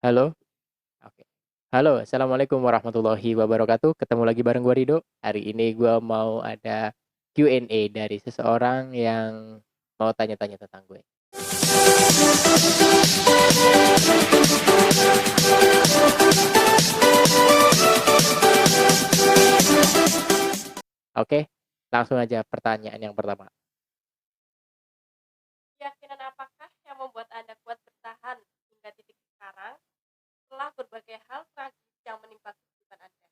Halo? Oke. Halo, assalamualaikum warahmatullahi wabarakatuh. Ketemu lagi bareng gua Rido. Hari ini gua mau ada Q&A dari seseorang yang mau tanya-tanya tentang gue. Oke, langsung aja pertanyaan yang pertama. Keyakinan apakah yang membuat Anda kuat bertahan hingga titik sekarang setelah berbagai hal tragis yang menimpa kehidupan Anda?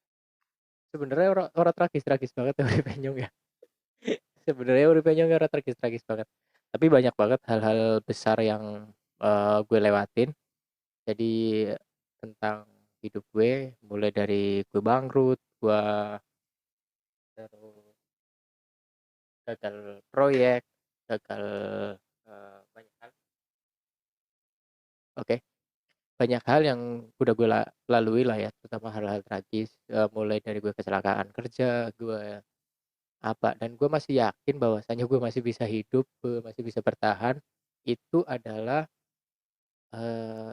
Sebenarnya ora tragis-tragis banget ya urip Nyong ya. Sebenarnya urip Nyong ora tragis-tragis banget. Tapi banyak banget hal-hal besar yang gue lewatin. Jadi tentang hidup gue mulai dari gue bangkrut, gue terus gagal proyek, gagal, banyak hal. Oke, banyak hal yang udah gue lalui lah ya, terutama hal-hal tragis, mulai dari gue kecelakaan kerja, gue apa, dan gue masih yakin bahwasanya gue masih bisa hidup, gue masih bisa bertahan, itu adalah,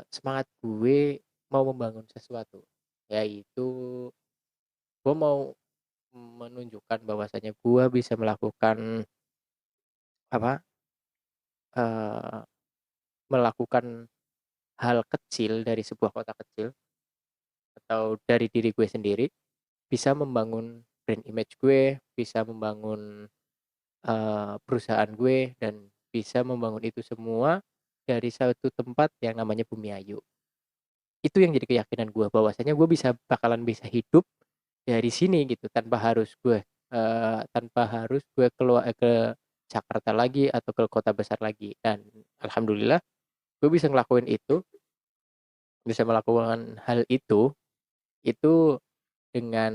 semangat gue mau membangun sesuatu, yaitu gue mau menunjukkan bahwasanya gue bisa melakukan apa, eee, melakukan hal kecil dari sebuah kota kecil atau dari diri gue sendiri, bisa membangun brand image gue, bisa membangun, perusahaan gue, dan bisa membangun itu semua dari satu tempat yang namanya Bumi Ayu. Itu yang jadi keyakinan gue bahwasanya gue bakalan bisa hidup dari sini gitu tanpa harus gue keluar ke Jakarta lagi atau ke kota besar lagi, dan alhamdulillah gue bisa ngelakuin itu, bisa melakukan hal itu dengan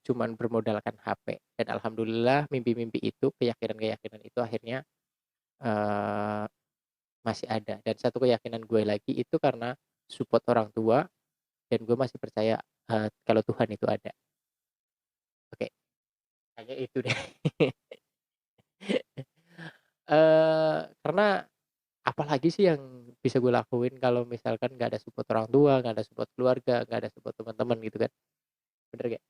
cuman bermodalkan HP, dan alhamdulillah mimpi-mimpi itu, keyakinan-keyakinan itu akhirnya, eee, masih ada, dan satu keyakinan gue lagi itu karena support orang tua, dan gue masih percaya, kalau Tuhan itu ada. Oke, kayaknya itu deh. Karena apalagi sih yang bisa gue lakuin kalau misalkan nggak ada support orang tua, nggak ada support keluarga, nggak ada support teman-teman gitu kan, bener nggak?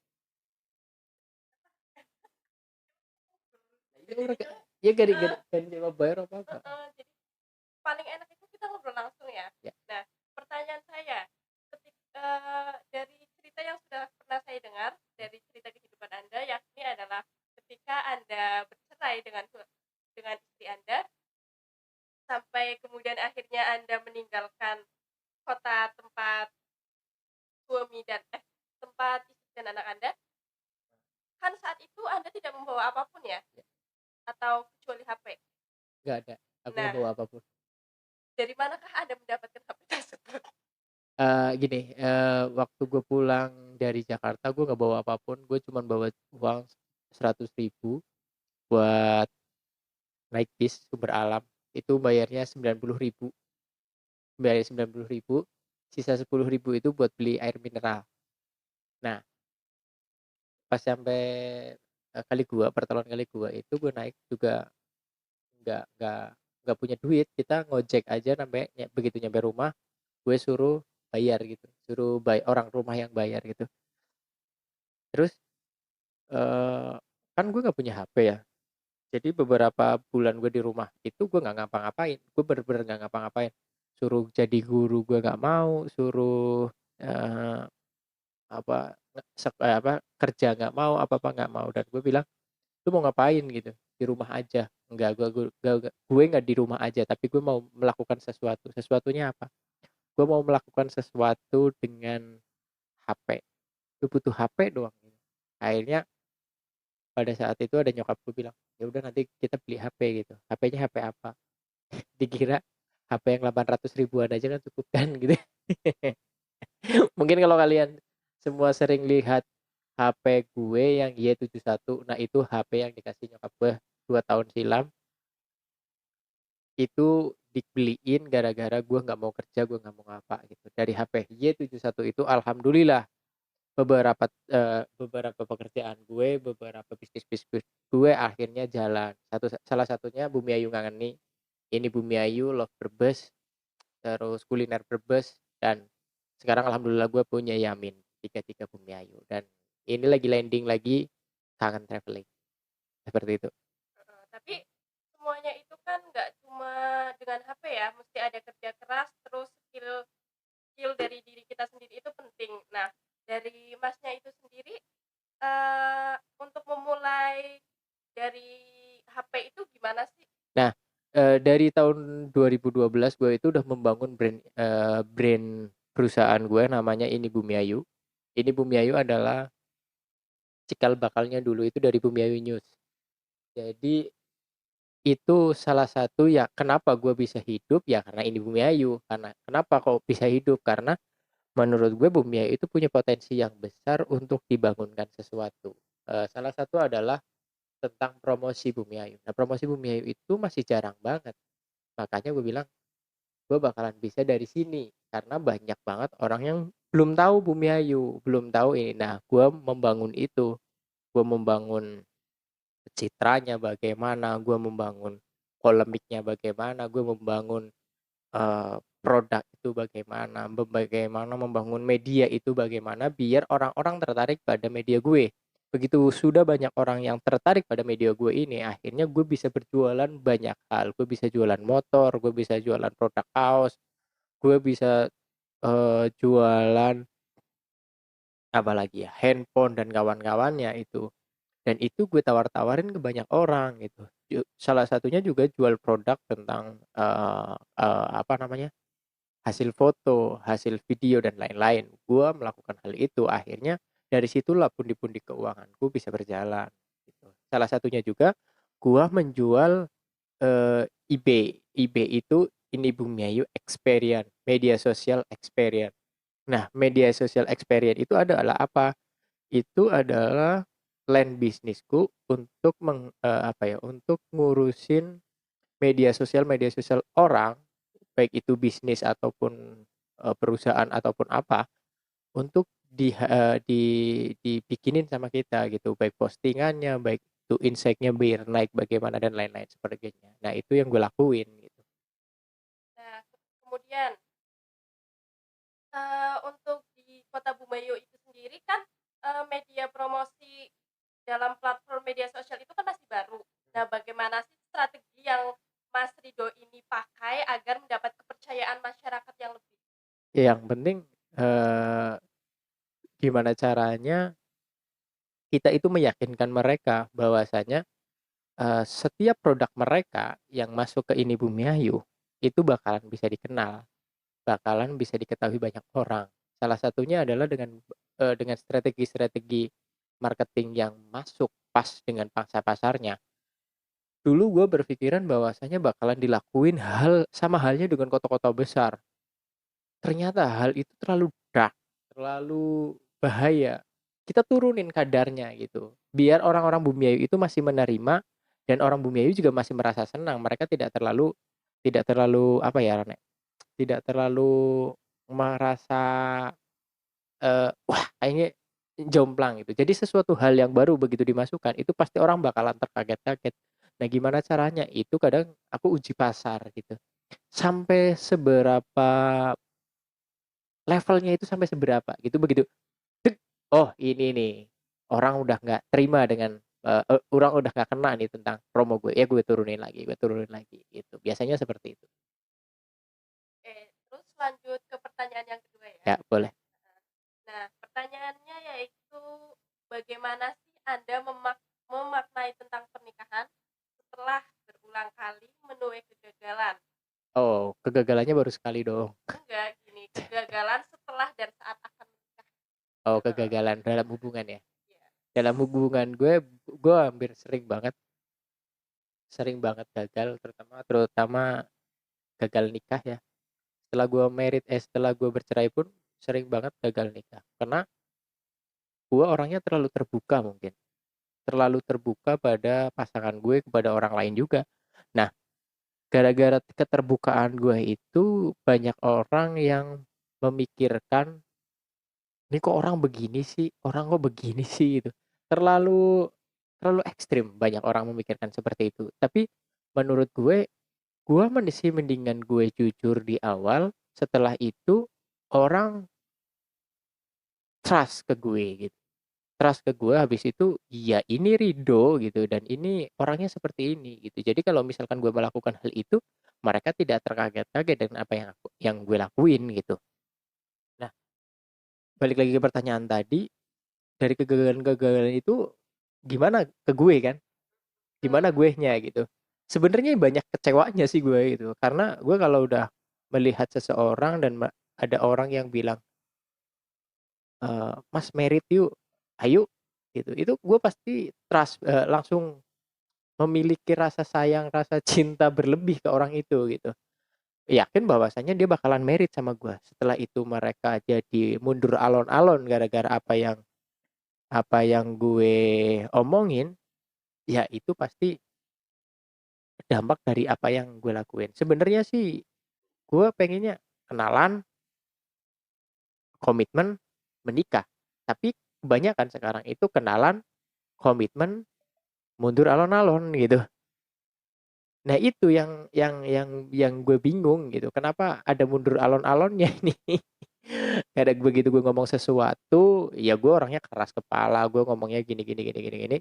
Iya orang kayak ya Eh, gak nyewa bayar apa-apa. jadi paling enak itu kita ngobrol langsung ya. Ya, Nah, pertanyaan saya, dari cerita yang sudah pernah saya dengar, dari cerita kehidupan Anda, yakni adalah ketika Anda bercerai dengan istri Anda, sampai kemudian akhirnya Anda meninggalkan kota tempat suami tempat istri dan anak Anda, kan saat itu Anda tidak membawa apapun ya, ya, atau kecuali HP. nggak ada, aku nggak Nah, bawa apapun. dari manakah Anda mendapatkan HP tersebut? Gini, waktu gue pulang dari Jakarta gue nggak bawa apapun, gue cuman bawa uang 100.000 buat naik bis sumber alam, itu bayarnya 90.000, bayar 90.000, sisa 10.000 itu buat beli air mineral. Nah, pas sampai, Kali Gua, pertemuan Kali Gua itu gue naik juga nggak nggak nggak punya duit, kita ngojek aja begitu nyampe rumah, gue suruh bayar gitu, suruh orang rumah yang bayar gitu. Terus, eee, kan gue nggak punya HP ya, jadi beberapa bulan gue di rumah itu gue nggak ngapa-ngapain, gue bener-bener nggak ngapa-ngapain. Suruh jadi guru gue nggak mau, suruh, eee, kerja nggak mau, apa-apa nggak mau, dan gue bilang, "Lu mau ngapain?" Gitu, "Di rumah aja." "Enggak, gue nggak di rumah aja, tapi gue mau melakukan sesuatu." "Sesuatunya apa?" "Gue mau melakukan sesuatu dengan HP." "Lu butuh HP doang." Akhirnya pada saat itu ada nyokap gue bilang, "Ya udah nanti kita beli HP," gitu. "HP-nya HP apa?" Dikira HP yang 800 ribuan aja kan cukup kan gitu. Mungkin kalau kalian semua sering lihat HP gue yang Y71, nah itu HP yang dikasih nyokap gue 2 tahun silam, itu dibeliin gara-gara gue nggak mau kerja, gue nggak mau ngapa gitu. Dari HP Y71 itu alhamdulillah beberapa pekerjaan gue, beberapa bisnis-bisnis gue akhirnya jalan. Salah satunya Bumi Ayu Ngangeni, ini Bumi Ayu, Love Brebes, terus kuliner Brebes, dan Sekarang alhamdulillah gue punya Yamin 33 Bumi Ayu, dan ini lagi landing lagi, kangen traveling, seperti itu. Heeh, tapi semuanya itu kan nggak cuma dengan HP ya, mesti ada kerja keras, terus skill skill dari diri kita sendiri itu penting. Nah, dari Masnya itu sendiri, untuk memulai dari HP itu gimana sih? Nah, dari tahun 2012 gue itu udah membangun brand perusahaan gue namanya Ini Bumi Ayu. Ini Bumi Ayu adalah cikal bakalnya dulu itu dari Bumi Ayu News. Jadi itu salah satu ya kenapa gue bisa hidup ya karena Ini Bumi Ayu. Karena kenapa kok bisa hidup? Karena menurut gue Bumi Ayu itu punya potensi yang besar untuk dibangunkan sesuatu. Salah satu adalah tentang promosi Bumi Ayu. Nah, promosi Bumi Ayu itu masih jarang banget. Makanya gue bilang gue bakalan bisa dari sini karena banyak banget orang yang belum tahu Bumi Ayu, belum tahu ini. Nah, gue membangun itu, gue membangun citranya bagaimana, gue membangun polemiknya bagaimana, gue membangun produk itu bagaimana membangun media itu bagaimana biar orang-orang tertarik pada media gue. Begitu sudah banyak orang yang tertarik pada media gue ini, akhirnya gue bisa berjualan banyak hal. Gue bisa jualan motor, gue bisa jualan produk kaos, gue bisa jualan apalagi ya, handphone dan kawan-kawannya itu. Dan itu gue tawar-tawarin ke banyak orang gitu. Salah satunya juga jual produk tentang apa namanya? Hasil foto, hasil video dan lain-lain. Gue melakukan hal itu, akhirnya dari situlah pundi-pundi keuanganku bisa berjalan gitu. Salah satunya juga gue menjual IB. IB itu Ini Bumi Ayu Experience, media sosial experience. Nah, media sosial experience itu adalah apa? Itu adalah plan bisnisku untuk apa ya, untuk ngurusin media sosial orang, baik itu bisnis ataupun, perusahaan ataupun apa, untuk dibikinin sama kita gitu, baik postingannya, baik itu insight-nya biar naik bagaimana dan lain-lain sebagainya. Nah, itu yang gue lakuin gitu. Nah, kemudian, untuk di Kota Bumayo itu sendiri kan, media promosi dalam platform media sosial itu kan masih baru. Nah, bagaimana sih strategi yang Mas Rido ini pakai agar mendapat kepercayaan masyarakat yang lebih? Yang penting, eee, gimana caranya kita itu meyakinkan mereka bahwasanya, setiap produk mereka yang masuk ke Ini Bumi Ayu, itu bakalan bisa dikenal, bakalan bisa diketahui banyak orang. Salah satunya adalah dengan strategi-strategi marketing yang masuk pas dengan pangsa pasarnya. Dulu gue berpikiran bahwasanya bakalan dilakuin sama halnya dengan kota-kota besar. Ternyata hal itu terlalu dark, terlalu bahaya. Kita turunin kadarnya gitu, biar orang-orang Bumiayu itu masih menerima dan orang Bumiayu juga masih merasa senang. Mereka tidak terlalu apa ya, Rane, tidak terlalu merasa, wah kayaknya jomplang gitu. Jadi sesuatu hal yang baru begitu dimasukkan, itu pasti orang bakalan terkaget-kaget. Nah, gimana caranya? Itu kadang aku uji pasar gitu. Sampai seberapa levelnya itu sampai seberapa gitu, begitu, deg, oh ini nih, orang udah nggak terima dengan, orang udah nggak kena nih tentang promo gue, ya gue turunin lagi gitu, biasanya seperti itu. Oke, terus lanjut ke pertanyaan yang kedua ya. Ya boleh. Nah, pertanyaannya yaitu bagaimana sih Anda memaknai tentang pernikahan setelah berulang kali menuai kegagalan? Oh, kegagalannya baru sekali dong. Enggak, gini, kegagalan setelah dan saat akan menikah. Oh, kegagalan dalam hubungan ya? Iya. Dalam hubungan gue hampir sering banget gagal, terutama terutama gagal nikah ya. Setelah gue bercerai pun sering banget gagal nikah, karena gue orangnya terlalu terbuka mungkin. Terlalu terbuka pada pasangan gue, kepada orang lain juga. Nah, gara-gara keterbukaan gue itu banyak orang yang memikirkan, "Ini kok orang begini sih? Orang kok begini sih?" Gitu. Terlalu terlalu ekstrim banyak orang memikirkan seperti itu. Tapi menurut gue mendingan gue jujur di awal, setelah itu orang trust ke gue gitu. Trust ke gue, habis itu, ya ini ridho gitu dan ini orangnya seperti ini gitu. Jadi kalau misalkan gue melakukan hal itu, mereka tidak terkaget-kaget dengan apa yang gue lakuin gitu. Nah, balik lagi ke pertanyaan tadi, dari kegagalan-kegagalan itu gimana ke gue kan, gimana Hmm. guenya gitu. Sebenarnya banyak kecewanya sih gue gitu, karena gue kalau udah melihat seseorang dan ada orang yang bilang, "Mas merit yuk, ayo," gitu. Itu gue pasti trust, langsung memiliki rasa sayang, rasa cinta berlebih ke orang itu gitu. Yakin bahwasanya dia bakalan merit sama gue. Setelah itu mereka jadi mundur alon-alon gara-gara apa yang gue omongin, ya itu pasti dampak dari apa yang gue lakuin. Sebenarnya sih gue pengennya kenalan, komitmen, menikah. Tapi kebanyakan sekarang itu kenalan, komitmen, mundur alon-alon gitu. Nah itu yang gue bingung gitu, kenapa ada mundur alon-alonnya ini. Kadang begitu gue ngomong sesuatu, ya gue orangnya keras kepala, gue ngomongnya gini gini gini gini gini,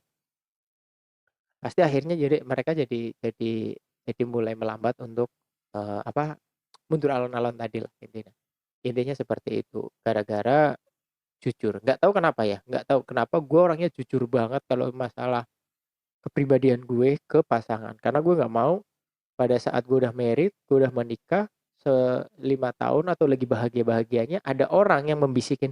pasti akhirnya jadi mulai melambat untuk, mundur alon-alon tadi lah intinya. Intinya seperti itu, gara-gara jujur, nggak tahu kenapa ya, nggak tahu kenapa gue orangnya jujur banget kalau masalah kepribadian gue ke pasangan, karena gue nggak mau pada saat gue udah married, gue udah menikah 5 tahun atau lagi bahagia-bahagianya, ada orang yang membisikin,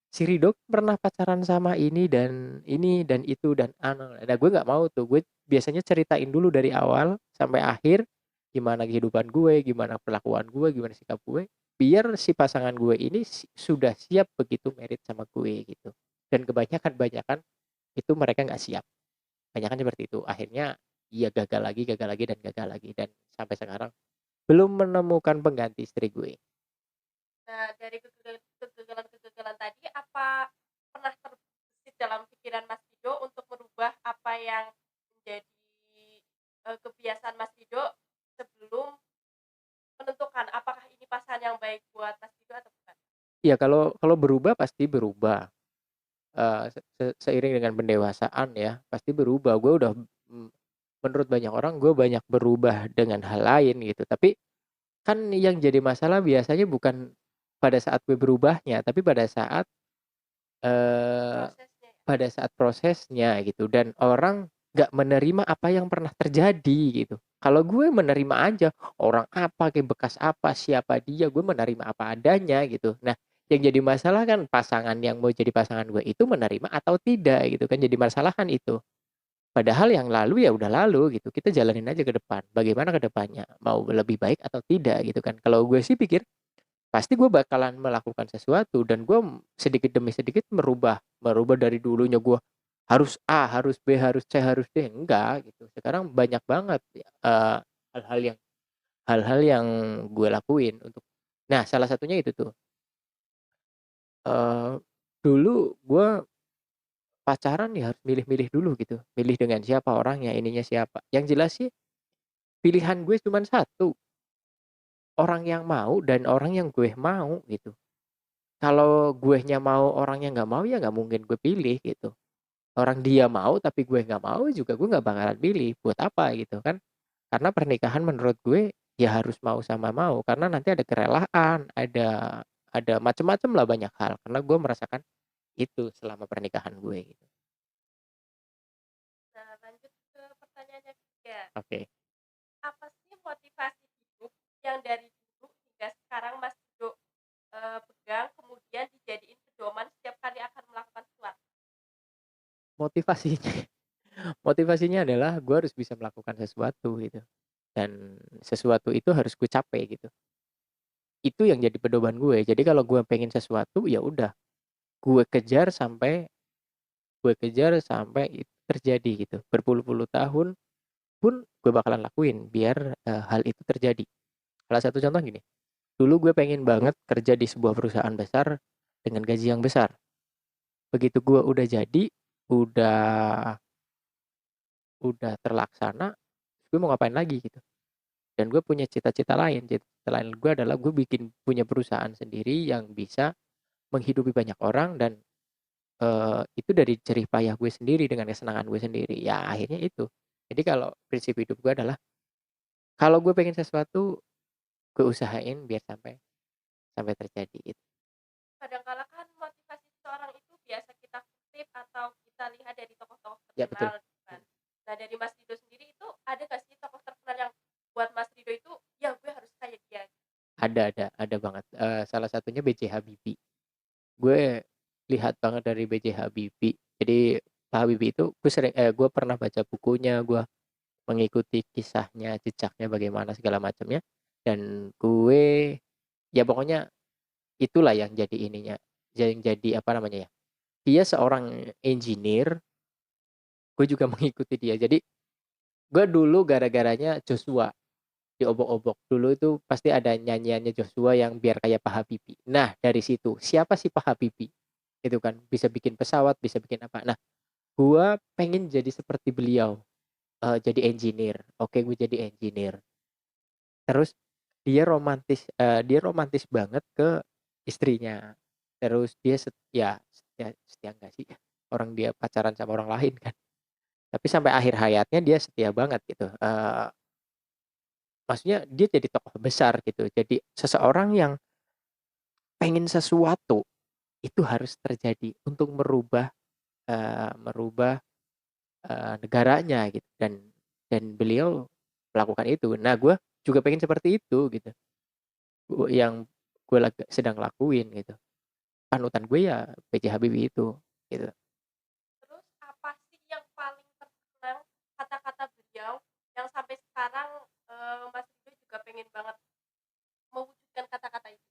si Rido pernah pacaran sama ini dan itu dan anu." Nah, gue nggak mau tuh, gue biasanya ceritain dulu dari awal sampai akhir, gimana kehidupan gue, gimana perlakuan gue, gimana sikap gue, biar si pasangan gue ini sudah siap begitu married sama gue gitu. Dan kebanyakan itu mereka nggak siap. Kebanyakan seperti itu. Akhirnya ya gagal lagi dan gagal lagi dan sampai sekarang belum menemukan pengganti istri gue. Nah, dari kegagalan-kegagalan tadi, apa pernah terbesit dalam pikiran Mas Dido untuk merubah apa yang menjadi, kebiasaan Mas Dido sebelum menentukan apakah ini pasangan yang baik buat Mas Dido atau bukan? Ya kalau kalau berubah pasti berubah, seiring dengan pendewasaan ya, pasti berubah. Gue udah, mmm, menurut banyak orang gue banyak berubah dengan hal lain gitu, tapi kan yang jadi masalah biasanya bukan pada saat gue berubahnya, tapi eee, Prosesnya ya? pada saat prosesnya gitu dan orang nggak menerima apa yang pernah terjadi gitu. Kalau gue menerima aja, orang apa, kayak bekas apa, siapa dia, gue menerima apa adanya gitu. Nah, yang jadi masalah kan pasangan yang mau jadi pasangan gue itu menerima atau tidak gitu kan, jadi masalah kan itu. Padahal yang lalu ya udah lalu gitu, kita jalanin aja ke depan, bagaimana ke depannya, mau lebih baik atau tidak gitu kan. Kalau gue sih pikir, pasti gue bakalan melakukan sesuatu dan gue sedikit demi sedikit merubah merubah dari dulunya gue harus A, harus B, harus C, harus D, enggak gitu. Sekarang banyak banget, hal-hal yang hal-hal yang gue lakuin untuk nah salah satunya itu tuh, eee, dulu gue pacaran ya harus milih-milih dulu gitu, milih dengan siapa orangnya, ininya siapa. Yang jelas sih pilihan gue cuman satu, orang yang mau dan orang yang gue mau gitu. Kalau guenya mau, orangnya nggak mau, ya nggak mungkin gue pilih gitu. Orang dia mau tapi gue nggak mau juga gue nggak bakalan pilih, buat apa gitu kan. Karena pernikahan menurut gue ya harus mau sama mau, karena nanti ada kerelaan, ada macem-macem lah banyak hal, karena gue merasakan itu selama pernikahan gue gitu. Nah, lanjut ke pertanyaan yang ketiga. Oke. Apa sih motivasi hidup yang dari dulu hingga sekarang Mas Dido, pegang kemudian dijadiin pedoman setiap kali akan melakukan sesuatu? Motivasinya motivasinya adalah gue harus bisa melakukan sesuatu gitu, dan sesuatu itu harus gue capai gitu. Itu yang jadi pedoman gue. Jadi kalau gue pengen sesuatu, ya udah gue kejar sampai itu terjadi gitu. Berpuluh-puluh tahun pun gue bakalan lakuin biar, hal itu terjadi. Salah satu contoh gini, dulu gue pengen banget kerja di sebuah perusahaan besar dengan gaji yang besar. Begitu gue udah jadi, udah udah terlaksana, gue mau ngapain lagi gitu. Dan gue punya cita-cita lain gue adalah gue bikin punya perusahaan sendiri yang bisa menghidupi banyak orang dan, itu dari jerih payah gue sendiri dengan kesenangan gue sendiri, ya akhirnya itu. Jadi kalau prinsip hidup gue adalah, kalau gue pengen sesuatu, gue usahain biar sampai sampai terjadi itu. Kadangkala kan motivasi seseorang itu biasa kita kutip atau kita lihat dari tokoh-tokoh Ya betul, terkenal gitu kan. Nah dari Mas Rido sendiri itu ada gak sih tokoh terkenal yang buat Mas Rido itu ya gue harus kayak dia? ada banget, salah satunya B.J. Habibie. Gue lihat banget dari B.J. Habibie. Jadi Pak Habibie itu gue pernah baca bukunya, gue mengikuti kisahnya, jejaknya bagaimana segala macamnya, dan gue ya pokoknya itulah yang jadi ininya, yang jadi apa namanya ya, dia seorang engineer, gue juga mengikuti dia. Jadi gue dulu gara-garanya Joshua di Obok-Obok. Dulu itu pasti ada nyanyiannya Joshua yang biar kayak Pak Habibie. Nah, dari situ, siapa sih Pak Habibie? Itu kan bisa bikin pesawat, bisa bikin apa. Nah, gua pengen jadi seperti beliau, jadi engineer. Oke, gue jadi engineer. Terus dia romantis banget ke istrinya. Terus dia setia enggak sih? Orang dia pacaran sama orang lain kan. Tapi sampai akhir hayatnya dia setia banget gitu. Maksudnya dia jadi tokoh besar gitu. Jadi seseorang yang pengen sesuatu itu harus terjadi untuk merubah negaranya gitu, dan beliau melakukan itu. Nah, gue juga pengen seperti itu gitu. Yang gue sedang lakuin gitu. Panutan gue ya B.J. Habibie itu gitu. Terus apa sih yang paling terkenang kata-kata beliau yang sampai sekarang Mas Rido juga pengen banget mewujudkan kata-kata itu?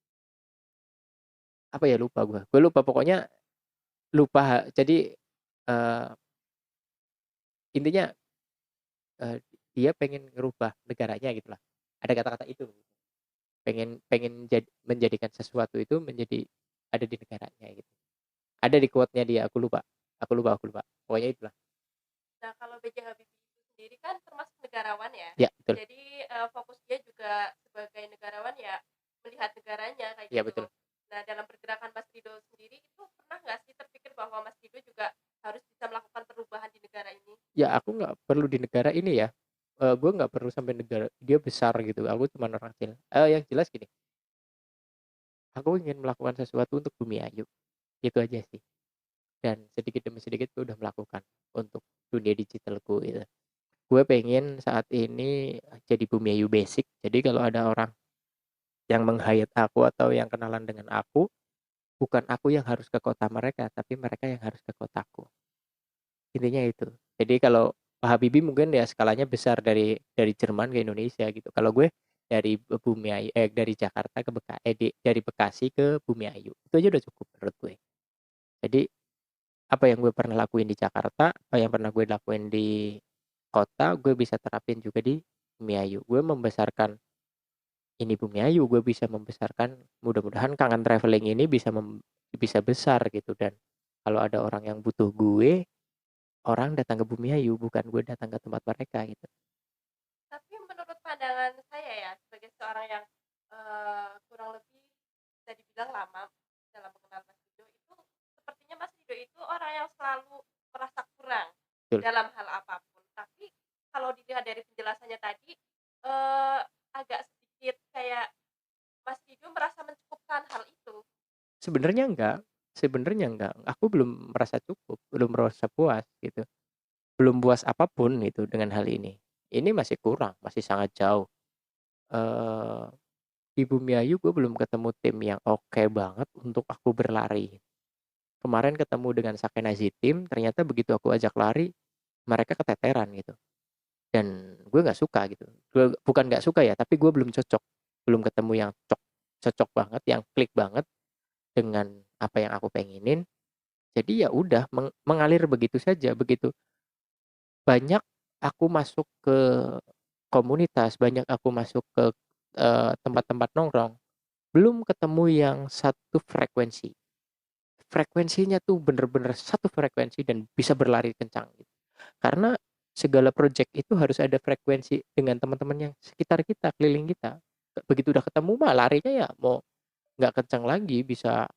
Apa ya, lupa gue. Gue lupa pokoknya, lupa. Jadi eh, intinya, eh, dia pengen ngerubah negaranya gitu lah. Ada kata-kata itu. Pengen pengen menjadikan sesuatu itu menjadi ada di negaranya gitu. Ada di quote-nya dia, aku lupa. Pokoknya itulah. Nah, kalau B.J. Habibie itu sendiri kan termasuk negarawan ya. Ya, betul. Jadi fokus dia juga sebagai negarawan ya melihat negaranya kayak Ya, gitu. betul. Nah, dalam pergerakan Mas Rido sendiri itu pernah nggak sih terpikir bahwa Mas Rido juga harus bisa melakukan perubahan di negara ini? Ya, aku nggak perlu di negara ini ya. Gue nggak perlu sampai negara dia besar gitu. Aku cuma orang kecil. Yang jelas gini, aku ingin melakukan sesuatu untuk Bumi Ayu. Itu aja sih. Dan sedikit demi sedikit gue udah melakukan untuk dunia digitalku gitu. Gue pengen saat ini jadi Bumi Ayu basic. Jadi kalau ada orang yang meng-hire aku atau yang kenalan dengan aku, bukan aku yang harus ke kota mereka, tapi mereka yang harus ke kotaku. Intinya itu. Jadi kalau Pak Habibie mungkin ya skalanya besar dari Jerman ke Indonesia gitu. Kalau gue dari Bumiayu, dari Jakarta ke dari Bekasi ke Bumiayu. Itu aja udah cukup menurut gue. Jadi apa yang gue pernah lakuin di Jakarta, apa yang pernah gue lakuin di kota, gue bisa terapin juga di Bumiayu. Gue membesarkan ini Bumiayu, gue bisa membesarkan, mudah-mudahan Kangen Traveling ini bisa besar gitu. Dan kalau ada orang yang butuh gue, orang datang ke Bumiayu, bukan gue datang ke tempat mereka gitu. Tapi menurut pandangan saya ya sebagai seorang yang kurang lebih bisa dibilang lama dalam mengenal Mas Rido itu sepertinya Mas Rido itu orang yang selalu merasa kurang Betul. dalam hal apapun. Tapi kalau dilihat dari penjelasannya tadi eh, agak sedikit kayak Mas Rido merasa mencukupkan hal itu. Sebenarnya enggak. Aku belum merasa cukup, belum merasa puas gitu. Belum puas apapun itu dengan hal ini. Ini masih kurang, masih sangat jauh. Eh di Bumiayu gue belum ketemu tim yang oke banget untuk aku berlari. Kemarin ketemu dengan Sakenazi Team, ternyata begitu aku ajak lari, mereka keteteran gitu. Dan gue nggak suka gitu. Gue bukan nggak suka ya, tapi gue belum cocok. Belum ketemu yang cocok banget, yang klik banget dengan apa yang aku pengenin. Jadi ya udah mengalir begitu saja. Begitu banyak aku masuk ke komunitas, banyak aku masuk ke tempat-tempat nongkrong, belum ketemu yang satu frekuensi. Frekuensinya tuh bener-bener satu frekuensi dan bisa berlari kencang gitu. Karena segala project itu harus ada frekuensi dengan teman-teman yang sekitar kita, keliling kita. Begitu udah ketemu mah larinya ya mau nggak kencang lagi, bisa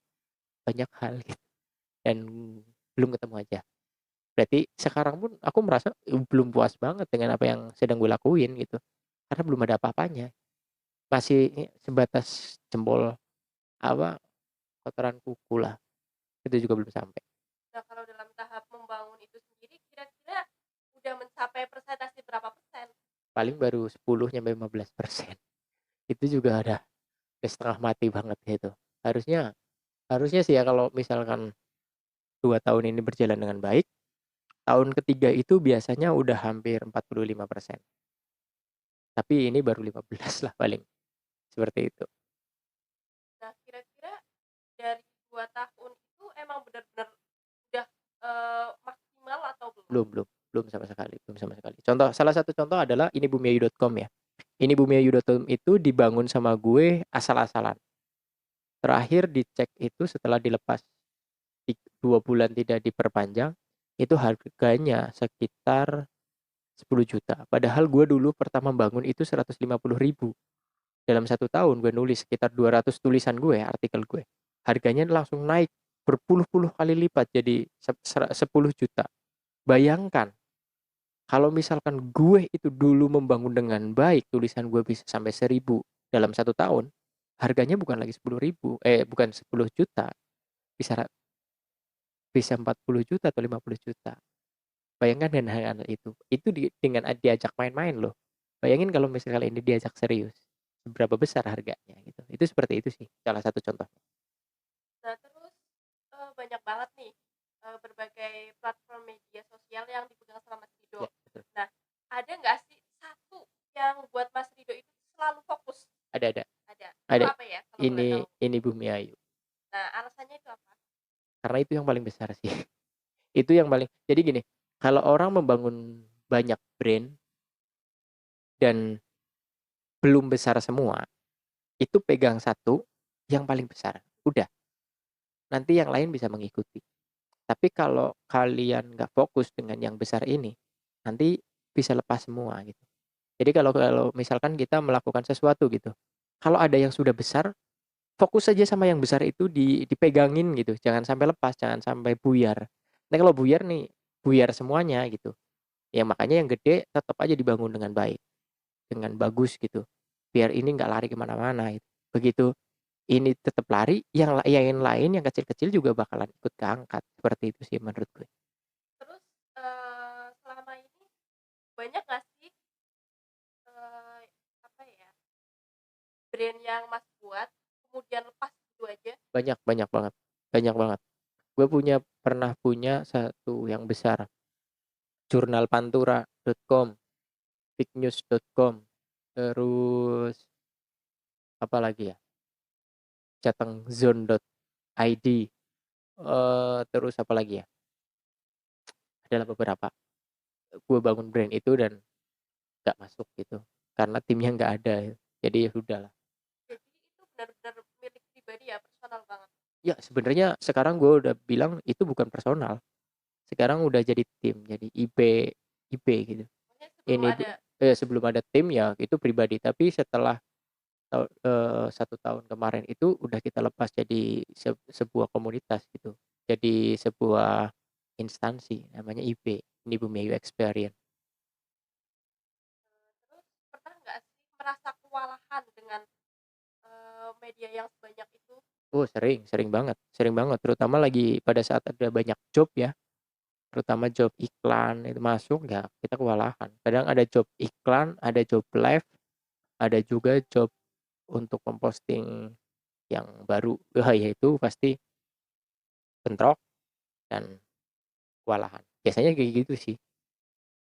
banyak hal gitu, dan belum ketemu aja. Berarti sekarang pun aku merasa, belum puas banget dengan apa yang sedang gue lakuin gitu, karena belum ada apa-apanya. Masih sebatas jempol, apa, kotoran kuku lah, itu juga belum sampai. Nah, kalau dalam tahap membangun itu sendiri kira-kira udah mencapai persentase berapa persen? Paling baru 10 sampai 15%. Itu juga udah setengah mati banget gitu. Harusnya harusnya sih ya kalau misalkan 2 tahun ini berjalan dengan baik, tahun ketiga itu biasanya udah hampir 45%. Tapi ini baru 15 lah paling, seperti itu. Nah, kira-kira dari 2 tahun itu emang benar-benar udah, maksimal atau belum? Belum belum belum sama sekali belum sama sekali. Salah satu contoh adalah inibumiayu.com ya. Inibumiayu.com itu dibangun sama gue asal-asalan. Terakhir dicek itu setelah dilepas 2 bulan tidak diperpanjang, itu harganya sekitar 10 juta. Padahal gue dulu pertama bangun itu 150 ribu. Dalam 1 tahun gue nulis sekitar 200 tulisan gue, artikel gue. Harganya langsung naik berpuluh-puluh kali lipat jadi 10 juta. Bayangkan kalau misalkan gue itu dulu membangun dengan baik, tulisan gue bisa sampai 1.000 dalam 1 tahun, harganya bukan lagi 10 ribu, bukan 10 juta, bisa bisa 40 juta atau 50 juta. Bayangkan dengan hal itu dengan diajak main-main loh. Bayangin kalau misalnya ini diajak serius, seberapa besar harganya gitu. Itu seperti itu sih, salah satu contohnya. Nah, terus, banyak banget nih, berbagai platform media sosial yang dipegang sama Mas Ya, Rido. betul. Nah, ada nggak sih satu yang buat Mas Rido itu selalu fokus? Ada Ada. Itu ada. apa ya kalau boleh Ini tahu? ini Bumi Ayu. Nah, alasannya itu apa? Karena itu yang paling besar sih. Itu yang paling, jadi gini, kalau orang membangun banyak brand dan belum besar semua, itu pegang satu yang paling besar. Udah, nanti yang lain bisa mengikuti. Tapi kalau kalian nggak fokus dengan yang besar ini, nanti bisa lepas semua gitu. Jadi kalau kalau misalkan kita melakukan sesuatu gitu, kalau ada yang sudah besar, fokus saja sama yang besar itu dipegangin gitu, jangan sampai lepas, jangan sampai buyar. Nah kalau buyar nih, buyar semuanya gitu. Ya makanya yang gede tetap aja dibangun dengan baik, dengan bagus gitu. Biar ini nggak lari kemana-mana gitu. Begitu ini tetap lari, yang lain yang kecil-kecil juga bakalan ikut keangkat. Seperti itu sih menurut gue. Terus, selama ini banyak nggak sih, eee, apa ya, brand yang Mas buat kemudian lepas gitu aja? Banyak banyak banget banyak banget. Gue pernah punya satu yang besar, jurnalpantura.com, bignews.com, terus apa lagi ya, jatengjzone.id, terus apa lagi ya, adalah beberapa. Gue bangun brand itu dan nggak masuk gitu, karena timnya nggak ada, jadi ya sudahlah. Jadi itu benar-benar milik pribadi ya, personal banget? Ya sebenarnya sekarang gue udah bilang itu bukan personal, sekarang udah jadi tim, jadi IP gitu. Maksudnya sebelum Ini ada. sebelum ada tim ya itu pribadi, tapi setelah 1 tahun kemarin itu udah kita lepas jadi sebuah komunitas gitu. Jadi sebuah instansi namanya IP, ini Bumiayu Experience. Terus pernah nggak sih merasa kewalahan dengan, media yang sebanyak itu? Oh sering banget, terutama lagi pada saat ada banyak job ya, terutama job iklan itu masuk ya kita kewalahan. Kadang ada job iklan, ada job live, ada juga job untuk memposting yang baru. Wah ya itu pasti bentrok dan kewalahan. Biasanya kayak gitu sih.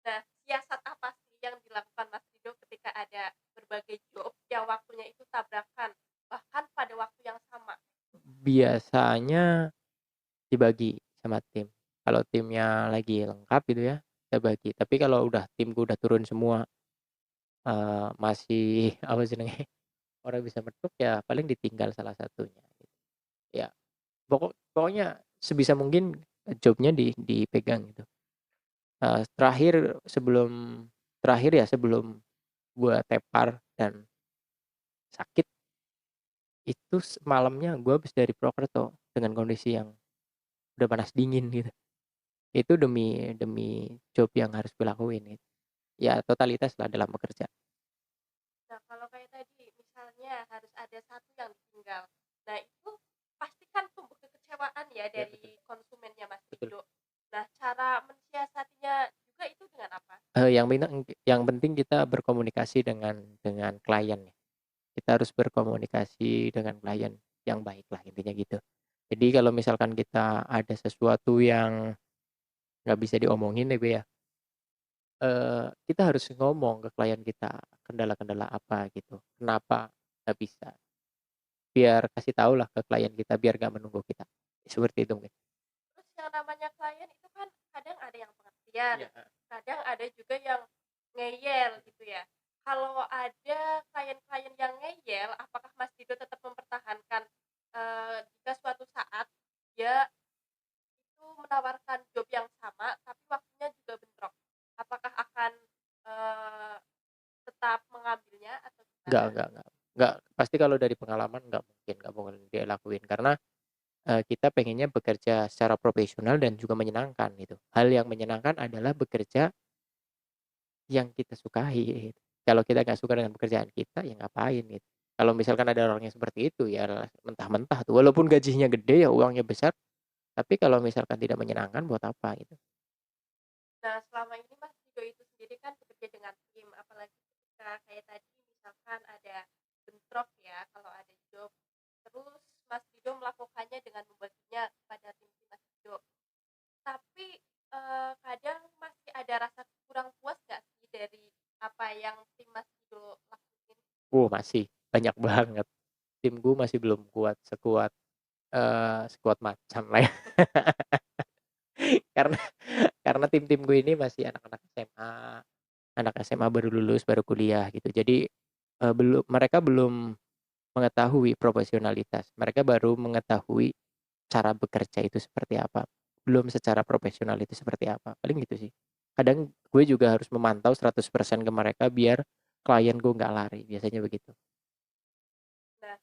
Nah, siasat apa sih yang dilakukan Mas Rido ketika ada berbagai job yang waktunya itu tabrakan, bahkan pada waktu yang sama? Biasanya dibagi sama tim. Kalau timnya lagi lengkap gitu ya, kita bagi. Tapi kalau udah timku udah turun semua, masih apa sih namanya, orang bisa metuk ya paling ditinggal salah satunya gitu. Ya, pokoknya sebisa mungkin jobnya dipegang gitu. Terakhir sebelum gua tepar dan sakit, Itu malamnya gue habis dari Purwokerto dengan kondisi yang udah panas dingin gitu. Itu demi demi job yang harus gue lakuin gitu. Ya totalitas lah dalam bekerja. Nah, kalau kayak tadi, misalnya harus ada satu yang ditinggal. Nah, itu pasti kan tumbuh kekecewaan ya Ya betul, dari konsumennya Mas betul. Rido. Nah, cara mensiasatinya juga itu dengan apa? Yang penting kita berkomunikasi dengan klien ya. Kita harus berkomunikasi dengan klien yang baik lah intinya gitu. Jadi kalau misalkan kita ada sesuatu yang nggak bisa diomongin ya, Be, ya, kita harus ngomong ke klien kita kendala-kendala apa gitu, kenapa nggak bisa, biar kasih tahu lah ke klien kita biar nggak menunggu kita, seperti itu mungkin. Terus yang namanya klien itu kan kadang ada yang pengertian, Iya, kadang ada juga yang ngeyel gitu ya. Kalau ada klien-klien yang ngeyel, apakah Mas Rido tetap mempertahankan jika suatu saat dia itu menawarkan job yang sama tapi waktunya juga bentrok? Apakah akan eee, tetap mengambilnya atau nggak gimana? nggak nggak nggak pasti kalau dari pengalaman nggak mungkin dia lakuin karena kita pengennya bekerja secara profesional dan juga menyenangkan gitu. Hal yang menyenangkan adalah bekerja yang kita sukai gitu. Kalau kita nggak suka dengan pekerjaan kita, ya ngapain gitu. Kalau misalkan ada orang yang seperti itu, ya mentah-mentah tuh, walaupun gajinya gede ya uangnya besar, tapi kalau misalkan tidak menyenangkan buat apa gitu. Nah, selama ini Mas Rido itu sendiri kan bekerja dengan tim, apalagi ketika kayak tadi misalkan ada bentrok ya, kalau ada job, terus Mas Rido melakukannya dengan membaginya kepada tim-tim Mas Rido. Tapi kadang masih ada rasa kurang puas nggak sih dari apa yang tim Mas Rido lakuin? Masih banyak banget. Timku masih belum kuat sekuat macan lah ya. Karena karena tim-timku ini masih anak-anak SMA, anak SMA baru lulus, baru kuliah gitu. Jadi, mereka belum mengetahui profesionalitas, mereka baru mengetahui cara bekerja itu seperti apa, belum secara profesional itu seperti apa, paling gitu sih. Kadang gue juga harus memantau 100% ke mereka biar klienku nggak lari, biasanya begitu. Nah,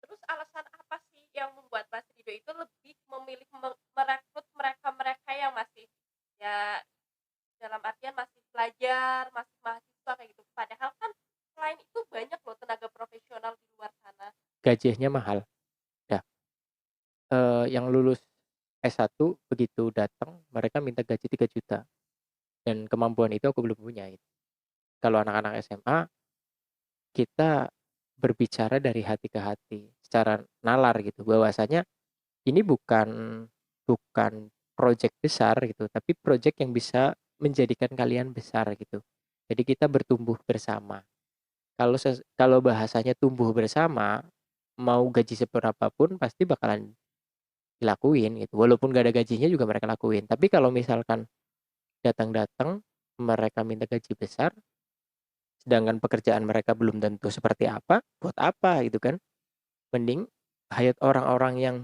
terus alasan apa sih yang membuat Mas Rido itu lebih memilih merekrut mereka-mereka yang masih ya dalam artian masih belajar, masih mahasiswa kayak gitu. Padahal kan selain itu banyak loh tenaga profesional di luar sana. Gajinya mahal, dah, yang lulus S1 begitu datang mereka minta gaji 3 juta dan kemampuan itu aku belum punya itu. Kalau anak-anak SMA, kita berbicara dari hati ke hati, secara nalar gitu, bahwasanya ini bukan bukan project besar gitu, tapi project yang bisa menjadikan kalian besar gitu. Jadi kita bertumbuh bersama. Kalau bahasanya tumbuh bersama, mau gaji seberapa pun pasti bakalan dilakuin gitu. Walaupun gak ada gajinya juga mereka lakuin. Tapi kalau misalkan datang-datang mereka minta gaji besar, sedangkan pekerjaan mereka belum tentu seperti apa, buat apa gitu kan? Mending hire orang-orang yang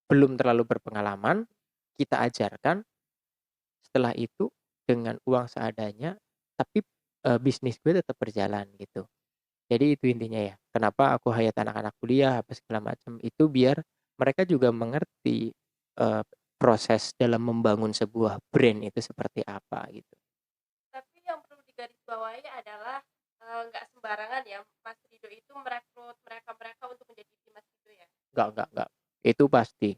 belum terlalu berpengalaman, kita ajarkan. Setelah itu dengan uang seadanya, tapi, bisnis gue tetap berjalan gitu. Jadi itu intinya ya, kenapa aku hayat anak-anak kuliah apa segala macam, itu biar mereka juga mengerti, proses dalam membangun sebuah brand itu seperti apa gitu. Tapi yang perlu digarisbawahi adalah nggak sembarangan ya Mas Rido itu merekrut mereka-mereka untuk menjadi tim Mas Rido ya. Nggak, itu pasti.